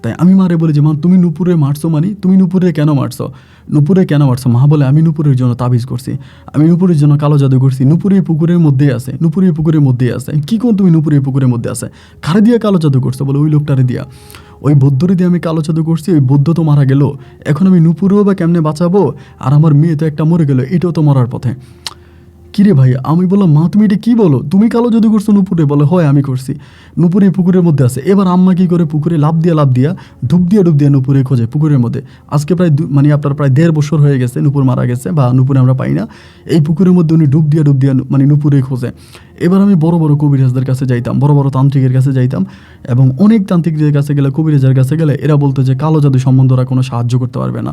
তাই আমি মারে বলি যে মা তুমি নুপুরে মারছো, মানে তুমি নুপুরে কেন মারছো? মা বলে আমি নুপুরের জন্য তাবিজ করছি, আমি নুপুরের জন্য কালো জাদু করছি, নুপুরে পুকুরের মধ্যেই আছে। কি কোন তুমি নুপুরে পুকুরের মধ্যে আছে? কারে দিয়ে কালো জাদু করছো? বলে ওই লোকটারে দিয়া, ওই বৌদ্ধরে দিয়ে আমি কালো জাদু করছি, ওই বৌদ্ধ তো মারা গেল, এখন আমি নুপুরেও বা কেমনে বাঁচাবো? আর আমার মেয়ে তো একটা মরে গেল, এটাও তো মরার পথে। কিরে ভাই, আমি বললাম মা তুমি এটা কী বলো, তুমি কালো জাদু করছো নুপুরে? বলে হয় আমি করছি, নুপুরে পুকুরের মধ্যে আছে। এবার আম্মা কী করে, পুকুরে লাভ দিয়া ডুব দিয়ে নুপুরে খোঁজে পুকুরের মধ্যে। আজকে প্রায় আপনার প্রায় 1.5 বছর হয়ে গেছে নুপুর মারা গেছে বা নুপুরে আমরা পাই না। এই পুকুরের মধ্যে উনি ডুব দিয়ে মানে নুপুরে খোঁজে। এবার আমি বড় বড় কবিরাজদের কাছে যাইতাম, বড় বড় তান্ত্রিকের কাছে যাইতাম, এবং অনেক তান্ত্রিকদের কাছে গেলে, কবিরাজের কাছে গেলে এরা বলতো যে কালো জাদু সম্বন্ধে ওরা কোনো সাহায্য করতে পারবে না,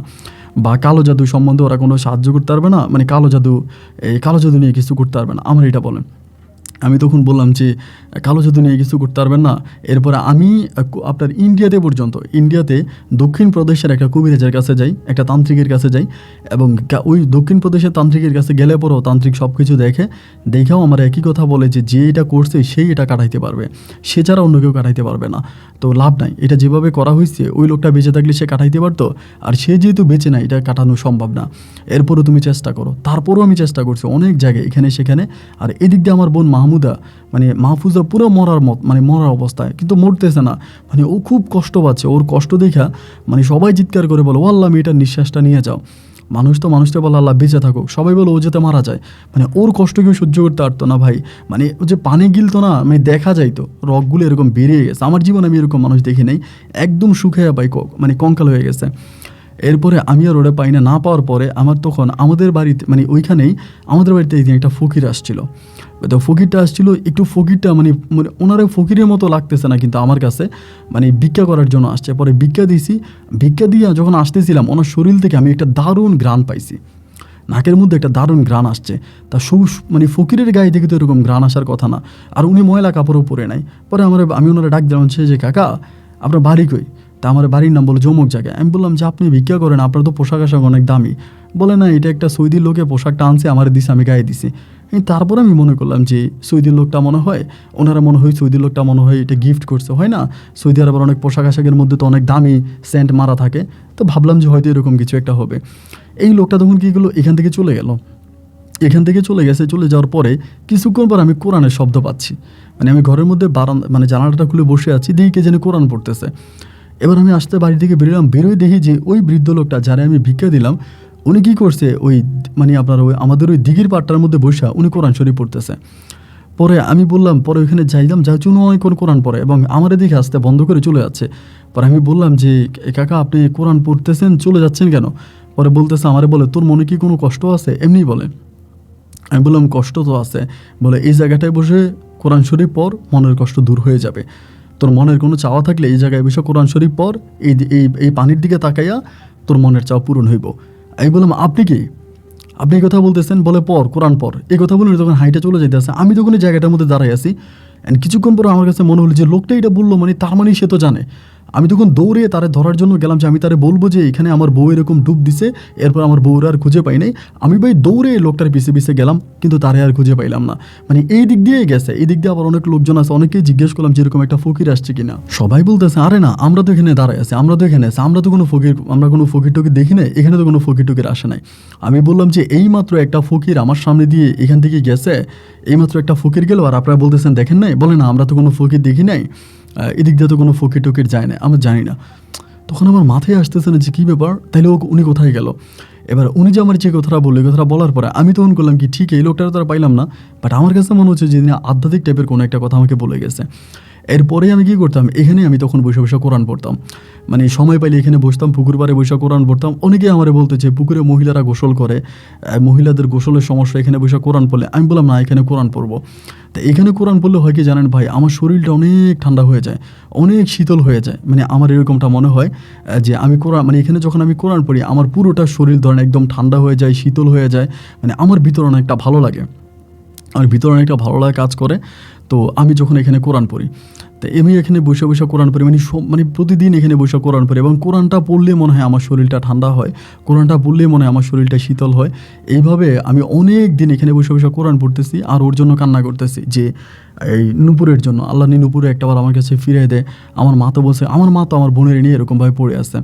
বা কালো জাদু সম্বন্ধে ওরা কোনো সাহায্য করতে পারবে না, মানে কালো জাদু নিয়ে কিছু করতে পারবে না, আমার এটা বলেন। আমি তখন বললাম যে কালো জাদু নিয়ে কিছু করতে পারবেন না। এরপরে আমি আপনার ইন্ডিয়াতে দক্ষিণ প্রদেশের একটা কবিরাজের কাছে যাই, একটা তান্ত্রিকের কাছে যাই, এবং ওই দক্ষিণ প্রদেশের তান্ত্রিকের কাছে গেলে পরেও তান্ত্রিক সব কিছু দেখেও আমার একই কথা বলে যে এটা করছে সেই এটা কাটাইতে পারবে, সে ছাড়া অন্য কেউ কাটাইতে পারবে না, তো লাভ নাই, এটা যেভাবে করা হয়েছে ওই লোকটা বেঁচে থাকলে সে কাটাইতে পারতো, আর সে যেহেতু বেঁচে নাই এটা কাটানো সম্ভব না, এরপরও তুমি চেষ্টা করো। তারপরও আমি চেষ্টা করছি অনেক জায়গায়, এখানে সেখানে। আর এদিক দিয়ে আমার বোন মাহফুজা পুরো মরার অবস্থায়, কিন্তু মরতেছে না, মানে ও খুব কষ্ট পাচ্ছে। ওর কষ্ট দেখা মানে সবাই চিৎকার করে বলো আল্লাহ মেয়েটার নিঃশ্বাসটা নিয়ে যাও। মানুষটা বলে আল্লাহ বেঁচে থাকুক, সবাই বলে ও যেতে মারা যায়। মানে ওর কষ্ট কেউ সহ্য করতে পারতো না ভাই, মানে ও যে পানি গিলতো না, মানে দেখা যাইতো রগগুলো এরকম বেরিয়ে গেছে। আমার জীবনে আমি এরকম মানুষ দেখি নাই, একদম শুকিয়ে ভাই মানে কঙ্কাল হয়ে গেছে। এরপরে আমি আর ওটা পাই না পাওয়ার পরে আমার তখন আমাদের বাড়িতে মানে ওইখানেই আমাদের বাড়িতে একদিন একটা ফকির আসছিল। তো ফকিরটা আসছিল, একটু ফকিরটা মানে ওনারা ফকিরের মতো লাগতেছে না, কিন্তু আমার কাছে মানে ভিক্ষা করার জন্য আসছে। পরে ভিক্ষা দিয়ে যখন আসতেছিলাম ওনার শরীর থেকে আমি একটা দারুণ ঘ্রাণ পাইছি, নাকের মধ্যে একটা দারুণ ঘ্রাণ আসছে। তা মানে ফকিরের গায়ে থেকে তো এরকম ঘ্রাণ আসার কথা না, আর উনি ময়লা কাপড়ও পরে নাই। পরে আমি ওনারা ডাক দিলাম যে কাকা আপনার বাড়ি কই? তা আমার বাড়ির নাম বলে জমক জায়গায়। আমি বললাম যে আপনি ভিক্ষা করেন, আপনার তো পোশাক আশাক অনেক দামি। বলে না, এটা একটা সৌদির লোকে পোশাকটা আনছে, আমার দিছে, আমি গায়ে দিছি। তারপর আমি মনে করলাম যে সৌদির লোকটা মনে হয় সৌদির লোকটা মনে হয় এটা গিফট করছে, হয় না সৌদি আরবের অনেক পোশাক আশাকের মধ্যে তো অনেক দামি সেন্ট মারা থাকে, তো ভাবলাম যে হয়তো এরকম কিছু একটা হবে। এই লোকটা তখন কী করলো, এখান থেকে চলে গেছে। চলে যাওয়ার পরে কিছুক্ষণ পর আমি কোরআনের শব্দ পাচ্ছি, মানে আমি ঘরের মধ্যে জানালাটা খুলে বসে আছি, দেখি কে যেন কোরআন পড়তেছে। এবার আমি আসতে বাড়ি থেকে বেরোই দেখি যে ওই বৃদ্ধ লোকটা যারা আমি ভিক্ষা দিলাম উনি কী করছে, আমাদের ওই দিঘির পাটটার মধ্যে বসে উনি কোরআন শরীফ পড়তেছে। পরে আমি বললাম, পরে ওইখানে যাইলাম, উনি অনেক কোরআন পড়ে এবং আমার দিকে আসতে বন্ধ করে চলে যাচ্ছে। পরে আমি বললাম যে কাকা আপনি কোরআন পড়তেছেন, চলে যাচ্ছেন কেন? পরে বলতেছে, আমারে বলে তোর মনে কি কোনো কষ্ট আছে? এমনি বলে। আমি বললাম কষ্ট তো আছে। বলে এই জায়গাটায় বসে কোরআন শরীফ পড়, মনের কষ্ট দূর হয়ে যাবে। তোর মনের কোনো চাওয়া থাকলে এই জায়গায় বসে কোরআন শরীফ পড়, এই পানির দিকে তাকাইয়া তোর মনের চাওয়া পূরণ হইব। আমি বললাম আপনি কি? আপনি এই কথা বলতেছেন, বলে পর কোরআন পর, এই কথা বলে তখন হাইটা চলে যেতেছে। আমি তখন এই জায়গাটার মধ্যে দাঁড়াই আছি, অ্যান্ড কিছুক্ষণ পরে আমার কাছে মনে হলো যে লোকটা এটা বললো মানে তার মানে সে তো জানে। আমি তখন দৌড়ে তারে ধরার জন্য গেলাম যে আমি তারে বলবো যে এখানে আমার বউ এরকম ডুব দিছে, এরপর আমার বউর আর খুঁজে পাই নাই। আমি ভাই দৌড়ে লোকটার পিছে পিছে গেলাম, কিন্তু তারে আর খুঁজে পাইলাম না। মানে এই দিক দিয়েই গেছে, এই দিক দিয়ে আবার অনেক লোকজন আছে, অনেকেই জিজ্ঞেস করলাম যে এরকম একটা ফকির আসছে কিনা। সবাই বলতেছে আরে না, আমরা তো এখানে দাঁড়াই আছি, আমরা তো এখানে আছি, আমরা তো কোনো ফকির, আমরা কোনো ফকির টকির দেখি নাই, এখানে তো কোনো ফকির টকির আসে নাই। আমি বললাম যে এইমাত্র একটা ফকির আমার সামনে দিয়ে এখান থেকে গেছে, এইমাত্র একটা ফকির গেল, আর আপনারা বলতেছেন দেখেন নাই। বলে না, আমরা তো কোনো ফকির দেখি নাই, এদিক দিয়ে তো কোনো ফকির টকির যায় না, আমরা জানি না। তখন আমার মাথায় আসতেছে না যে কী ব্যাপার, তাইলে উনি কোথায় গেল। এবার উনি যে আমার যে কথাটা বললো, এই কথাটা বলার পরে আমি তখন করলাম কি, ঠিক এই লোকটার তো আর পাইলাম না, বাট আমার কাছে মনে হচ্ছে যে আধ্যাত্মিক টাইপের কোনো একটা কথা আমাকে বলে গেছে। এরপরে আমি কী করতাম, এখানে আমি তখন বসে বসে কোরআন পড়তাম। মানে সময় পাইলে এখানে বসতাম, পুকুর পাড়ে বসে কোরআন পড়তাম। অনেকেই আমার বলতে যে পুকুরে মহিলারা গোসল করে, মহিলাদের গোসলের সমস্যা, এখানে বসে কোরআন পড়লে। আমি বললাম না, এখানে কোরআন পড়বো। তো এখানে কোরআন পড়লে হয় কি জানেন ভাই, আমার শরীরটা অনেক ঠান্ডা হয়ে যায়, অনেক শীতল হয়ে যায়। মানে আমার এরকমটা মনে হয় যে আমি কোরআন, মানে এখানে যখন আমি কোরআন পড়ি আমার পুরোটা শরীর ধরেন একদম ঠান্ডা হয়ে যায়, শীতল হয়ে যায়। মানে আমার ভিতরে অনেকটা ভালো লাগে, আমার ভিতরে অনেকটা ভালো লাগে কাজ করে। তো আমি যখন এখানে কোরআন পড়ি, তো আমি এখানে বসে বসে কোরআন পড়ি, মানে প্রতিদিন এখানে বসে কোরআন পড়ি, এবং কোরআনটা পড়লে মনে হয় আমার শরীরটা ঠান্ডা হয়, কোরআনটা পড়লে মনে হয় আমার শরীরটা শীতল হয়। এইভাবে আমি অনেক দিন এখানে বসে বসে কোরআন পড়তেছি, আর ওর জন্য কান্না করতেছি যে এই নূপুরের জন্য। আল্লাহ নূপুরে একটাবার আমার কাছে ফিরে দেয়। আমার মা তো বলছে, আমার মা তো আমার বোনের নিয়ে এরকমভাবে পড়ে আছে।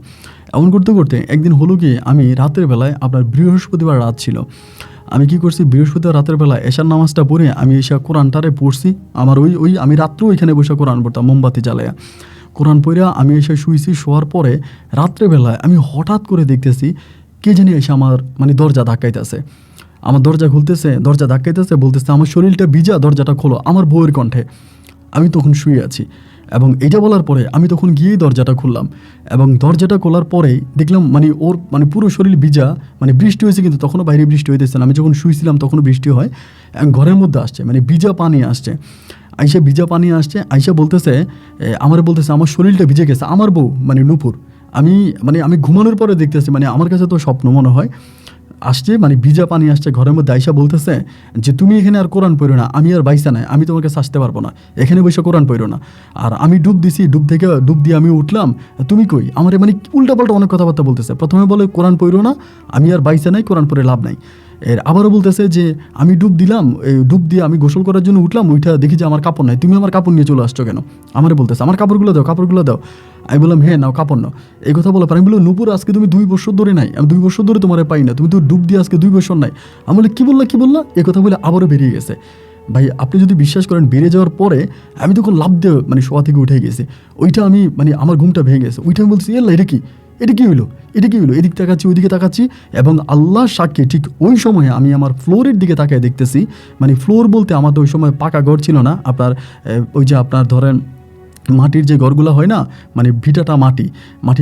এমন করতে করতে একদিন হলো কি, আমি রাতের বেলায়, আপনার বৃহস্পতিবার রাত ছিল, আমি কি করছি, বৃহস্পতিবার রাতের বেলা এশার নামাজটা পড়ে আমি এসে কোরআনটারে পড়ছি। আমার আমি রাত্রেও এখানে বসে কোরআন পড়তাম মোমবাতি জ্বালায়া। কোরআন পড়া আমি এসে শুয়েছি, শোয়ার পরে রাত্রেবেলায় আমি হঠাৎ করে দেখতেছি কে জানি এসে আমার মানে দরজা ধাক্কাইতেছে, আমার দরজা খুলতেছে, দরজা ধাক্কাইতেছে, বলতেছে আমার শরীরটা ভিজা, দরজাটা খোলো, আমার বউয়ের কণ্ঠে। আমি তখন শুয়ে আছি, এবং এটা বলার পরে আমি তখন গিয়েই দরজাটা খুললাম, এবং দরজাটা খোলার পরেই দেখলাম মানে ওর মানে পুরো শরীর ভিজা, মানে বৃষ্টি হয়েছে, কিন্তু তখনও বাইরে বৃষ্টি হইতেছে না। আমি যখন শুয়েছিলাম তখনও বৃষ্টি হয়, এবং ঘরের মধ্যে আসছে মানে ভিজা পানি আসছে, আইসা ভিজা পানি আসছে, আইসা বলতেছে, আমার বলতেছে আমার শরীরটা ভিজে গেছে। আমার বউ মানে নূপুর, আমি ঘুমানোর পরে দেখতেছি, মানে আমার কাছে তো স্বপ্ন মনে হয়, আসছে মানে ভিজা পানি আসছে ঘরের মধ্যে, আইসা বলতেছে যে তুমি এখানে আর কোরআন পড়ো না, আমি আর বাইসা নাই, আমি তোমাকে শাসতে পারবো না, এখানে বসে কোরআন পড়ো না। আর আমি ডুব দিছি, ডুব দিয়ে আমি উঠলাম, তুমি কই, আমার মানে উল্টাপাল্টা অনেক কথাবার্তা বলতেছে। প্রথমে বলে কোরআন পড়ো না, আমি আর বাইসা নাই, কোরআন পড়ে লাভ নাই। এর আবারও বলতেছে যে আমি ডুব দিলাম, এই ডুব দিয়ে আমি গোসল করার জন্য উঠলাম, উঠা দেখি যে আমার কাপড় নাই, তুমি আমার কাপড় নিয়ে চলে আসছো কেন। আমারে বলতেছে আমার কাপড়গুলো দাও, কাপড়গুলো দাও। আমি বললাম হ্যাঁ নাও, কাপড় নাও। এই কথা বলার পর আমি বললাম নূপুর আজকে তুমি 2 বছর ধরে নাই, আমি 2 বছর ধরে তোমার পাই না, তুমি তো ডুব দিয়ে আজকে 2 বছর নাই। আমি বলে কী বললা, এই কথা বলে আবারও বেরিয়ে গেছে। ভাই আপনি যদি বিশ্বাস করেন, বেরিয়ে যাওয়ার পরে আমি তখন লাফ দিয়ে মানে শোয়া থেকে উঠে গেছি। ওইটা আমি মানে আমার ঘুমটা ভেঙে গেছে। ওইটা আমি বলছি এটা কী হইলো, এদিক তাকাচ্ছি, ওইদিকে তাকাচ্ছি, এবং আল্লাহ সাক্ষী ঠিক ওই সময়ে আমি আমার ফ্লোরের দিকে তাকায় দেখতেছি। মানে ফ্লোর বলতে আমাদের ওই সময় পাকা ঘর ছিল না, আপনার ওই যে আপনার ধরেন মাটির যে ঘরগুলো হয় না, মানে ভিটাটা মাটি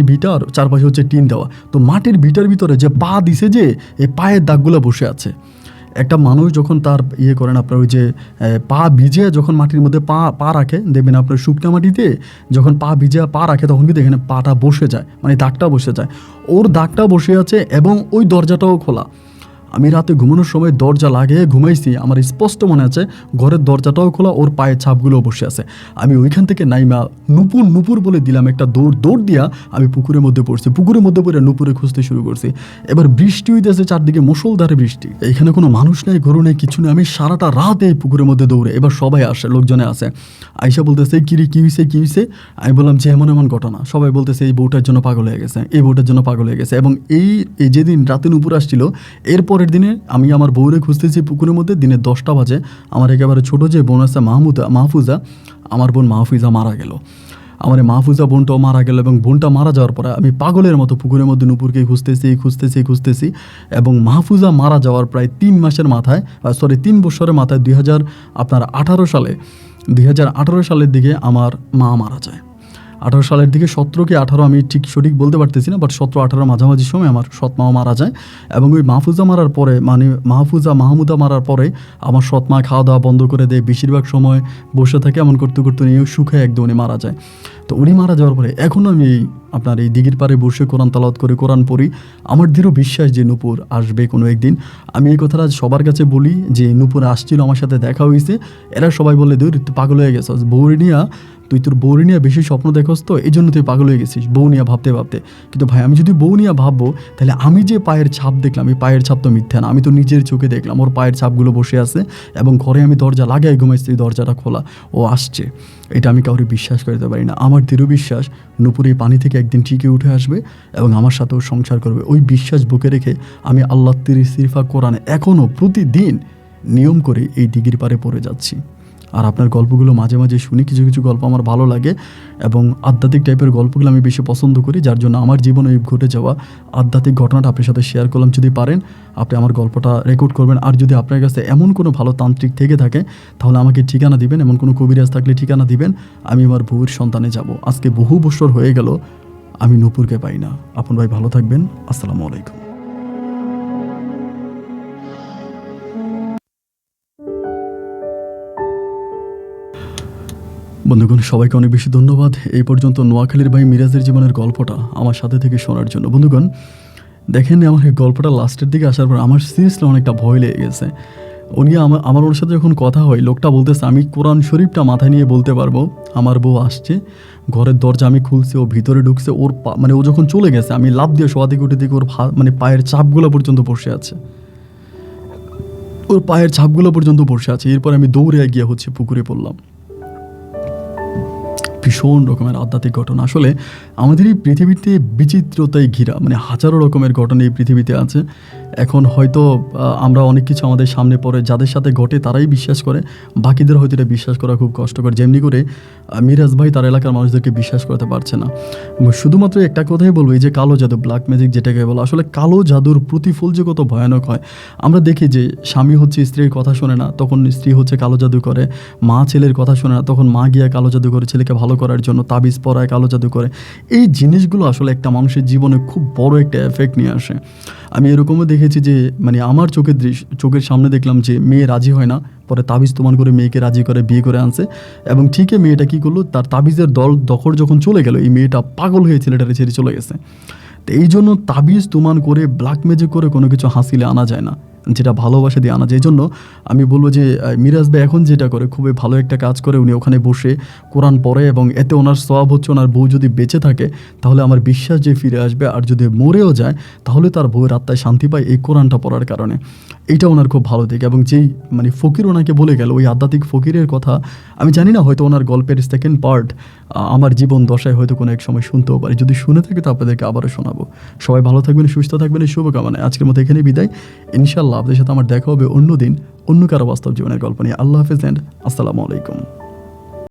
ভিটা, আর চারপাশে হচ্ছে টিন দেওয়া। তো মাটির ভিটার ভিতরে যে পা দিছে, যে এই পায়ের দাগগুলো বসে আছে। একটা মানুষ যখন তার করেন আপনার ওই যে পা ভিজে যখন মাটির মধ্যে পা রাখে, দেখবেন আপনার শুকনো মাটিতে যখন পা ভিজে পা রাখে তখন কিন্তু এখানে পাটা বসে যায়, মানে দাগটা বসে যায়। ওর দাগটা বসে আছে, এবং ওই দরজাটাও খোলা। আমি রাতে ঘুমানোর সময় দরজা লাগিয়ে ঘুমাইছি, আমার স্পষ্ট মনে আছে ঘরের দরজাটাও খোলা, ওর পায়ের ছাপগুলোও বসে আছে। আমি ওইখান থেকে নাইমা নূপুর বলে দিলাম, একটা দৌড় দিয়া আমি পুকুরের মধ্যে পড়ছি। পুকুরের মধ্যে পড়ে নূপুরে খুঁজতে শুরু করছি। এবার বৃষ্টি হইতেছে, চারদিকে মুষলধারে বৃষ্টি, এখানে কোনো মানুষ নেই, গরু নেই, কিছু নেই। আমি সারাটা রাত এই পুকুরের মধ্যে দৌড়ে। এবার সবাই আসে, লোকজনে আসে, আইসা বলতেছে কি হয়েছে। আমি বললাম যে এমন ঘটনা। সবাই বলতেছে এই বউটার জন্য পাগল হয়ে গেছে, এবং এই যেদিন রাতে নূপুর আসছিল, এরপর পরের দিনে আমি আমার বউরে খুঁজতেছি পুকুরের মধ্যে। দিনে 10টা বাজে, আমার একেবারে ছোটো যে বোন আছে মাহফুজা, আমার বোন মাহফুজা মারা গেল। আমার মাহফুজা বোনটাও মারা গেল, এবং বোনটা মারা যাওয়ার পরে আমি পাগলের মতো পুকুরের মধ্যে নূপুরকে খুঁজতেছি, এবং মাহফুজা মারা যাওয়ার প্রায় 3 মাসের মাথায়, 3 বছরের মাথায় 2018 সালের দিকে আমার মা মারা যায়। 18 সালের দিকে, 17 কি 18 আমি ঠিক সঠিক বলতে পারতেছি না, বাট 17-18 মাঝামাঝি সময় আমার সৎ মাও মারা যায়। এবং ওই মাহফুজা মারার পরে, মানে মাহমুদা মারার পরে আমার সৎ মা খাওয়া দাওয়া বন্ধ করে দেয়, বেশিরভাগ সময় বসে থাকে, এমন করতে নিয়ে শুকায় একদম উনি মারা যায়। তো উনি মারা যাওয়ার পরে এখনও আমি আপনার এই দিঘির পাড়ে বসে কোরআন তালাওয়াত করে কোরআন পড়ি। আমার দৃঢ় বিশ্বাস যে নূপুর আসবে কোনো একদিন। আমি এই কথাটা সবার কাছে বলি যে নূপুর আসছিল, আমার সাথে দেখা হয়েছে। এরা সবাই বলে তুই পাগল হয়ে গেছিস, বউরি নিয়া তুই তোর বউরি নিয়ে বেশি স্বপ্ন দেখস, তো এই জন্য তুই পাগল হয়ে গেছিস বউ নিয়ে ভাবতে ভাবতে। কিন্তু ভাই আমি যদি বউ নিয়ে ভাববো, তাহলে আমি যে পায়ের ছাপ দেখলাম, এই পায়ের ছাপ তো মিথ্যা না, আমি তো নিজের চোখে দেখলাম ওর পায়ের ছাপগুলো বসে আছে এবং ঘরে আমি দরজা লাগাই ঘুমাইছি, দরজাটা খোলা, ও আসছে। এটা আমি কাউকে বিশ্বাস করতে পারি না। আমার দৃঢ় বিশ্বাস নূপুর এই পানি থেকে একদিন ঠিকই উঠে আসবে এবং আমার সাথেও সংসার করবে। ওই বিশ্বাস বুকে রেখে আমি আল্লাহ তিরিফা কোরআনে এখনও প্রতিদিন নিয়ম করে এই দিঘির পাড়ে পড়ে যাচ্ছি। আর আপনার গল্পগুলো মাঝে মাঝে শুনি, কিছু কিছু গল্প আমার ভালো লাগে এবং আধ্যাত্মিক টাইপের গল্পগুলো আমি বেশি পছন্দ করি, যার জন্য আমার জীবনে এই ঘটে যাওয়া আধ্যাত্মিক ঘটনাটা আপনার সাথে শেয়ার করলাম। যদি পারেন আপনি আমার গল্পটা রেকর্ড করবেন। আর যদি আপনার কাছে এমন কোনো ভালো তান্ত্রিক থেকে থাকে তাহলে আমাকে ঠিকানা দিবেন, এমন কোনো কবিরাজ থাকলে ঠিকানা দিবেন, আমি আমার বউয়ের সন্তানে যাব। আজকে বহু বছর হয়ে গেল আমি নূপুরকে পাই না। আপন ভাই ভালো থাকবেন, আসসালামু আলাইকুম। বন্ধুগণ, সবাইকে অনেক বেশি ধন্যবাদ এই পর্যন্ত নোয়াখালীর ভাই মিরাজের জীবনের গল্পটা আমার সাথে থেকে শোনার জন্য। বন্ধুগণ দেখেন, আমার এই গল্পটা লাস্টের দিকে আসার পর আমার সিরিয়াসলি অনেকটা ভয় লেগে গেছে। উনি আমার ওর সাথে যখন কথা হয়, লোকটা বলতেছে আমি কোরআন শরীফটা মাথায় নিয়ে বলতে পারবো আমার বউ আসছে, ঘরের দরজা আমি খুলছি, ও ভিতরে ঢুকছে, ওর মানে ও যখন চলে গেছে আমি লাফ দিয়ে শোয়া থেকে উঠে দিকে ওর মানে পায়ের ছাপগুলো পর্যন্ত বসে আছে, ওর পায়ের ছাপগুলো পর্যন্ত বসে আছে। এরপর আমি দৌড়ে গিয়ে পুকুরে পড়লাম। ভীষণ রকমের আধ্যাত্মিক ঘটনা। আসলে আমাদের এই পৃথিবীতে বিচিত্রতায় ঘেরা, মানে হাজারো রকমের ঘটনা এই পৃথিবীতে আছে। এখন হয়তো আমরা অনেক কিছু আমাদের সামনে পড়ে যাদের সাথে ঘটে তারাই বিশ্বাস করে, বাকিদের হয়তো এটা বিশ্বাস করা খুব কষ্টকর। যেমনি করে মিরাজ ভাই তার এলাকার মানুষদেরকে বিশ্বাস করতে পারছে না। শুধুমাত্র একটা কথাই বলবো, এই যে কালো জাদু, ব্ল্যাক ম্যাজিক যেটাকে বলো, আসলে কালো জাদুর প্রতিফল যে কত ভয়ানক হয়। আমরা দেখি যে স্বামী স্ত্রীর কথা শোনে না, তখন স্ত্রী কালো জাদু করে, মা ছেলের কথা শোনে না, তখন মা গিয়ে কালো জাদু করে ছেলেকে ভালো করার জন্য তাবিজ পরায়, কালো জাদু করে। এই জিনিসগুলো আসলে একটা মানুষের জীবনে খুব বড় একটা এফেক্ট নিয়ে আসে। আমি এরকমও দেখেছি যে মানে আমার চোখের সামনে দেখলাম যে মেয়ে রাজি হয় না, পরে তাবিজ প্রমাণ করে মেয়েকে রাজি করে বিয়ে করে আনছে। এবং ঠিকই মেয়েটা কী করলো, তার তাবিজের দখল যখন চলে গেল, এই মেয়েটা পাগল হয়ে ছেলেটারে ছেড়ে চলে গেছে। তো এই জন্য তাবিজ প্রমাণ করে ব্ল্যাক ম্যাজিক করে কোনো কিছু হাসিলে আনা যায় না, যেটা ভালোবাসা দিয়ে আনা যায়। এই জন্য আমি বলবো যে মিরাজ ভাই এখন যেটা করে খুবই ভালো একটা কাজ করে, উনি ওখানে বসে কোরআন পড়ে এবং এতে ওনার সওয়াব হচ্ছে ওনার বউ যদি বেঁচে থাকে তাহলে আমার বিশ্বাস যে ফিরে আসবে, আর যদি মরেও যায় তাহলে তার বউয়ের আত্মায় শান্তি পায় এই কোরআনটা পড়ার কারণে। এইটা ওনার খুব ভালো দিক। এবং যেই মানে ফকির ওনাকে বলে গেল, ওই আধ্যাত্মিক ফকিরের কথা আমি জানি না, হয়তো ওনার গল্পের সেকেন্ড পার্ট আমার জীবন দশায় হয়তো কোনো এক সময় শুনতেও পারি। যদি শুনে থাকে তো আপনাদেরকে আবারও শোনাবো। সবাই ভালো থাকবেন, সুস্থ থাকবেন, এই শুভকামনায় আজকের মতো এখানে বিদায়। ইনশাল্লাহ আপনাদের সাথে আমার দেখা হবে অন্য দিন অন্য কারো বাস্তব জীবনের গল্প নিয়ে। আল্লাহ হাফেজ এন্ড আসসালামু আলাইকুম।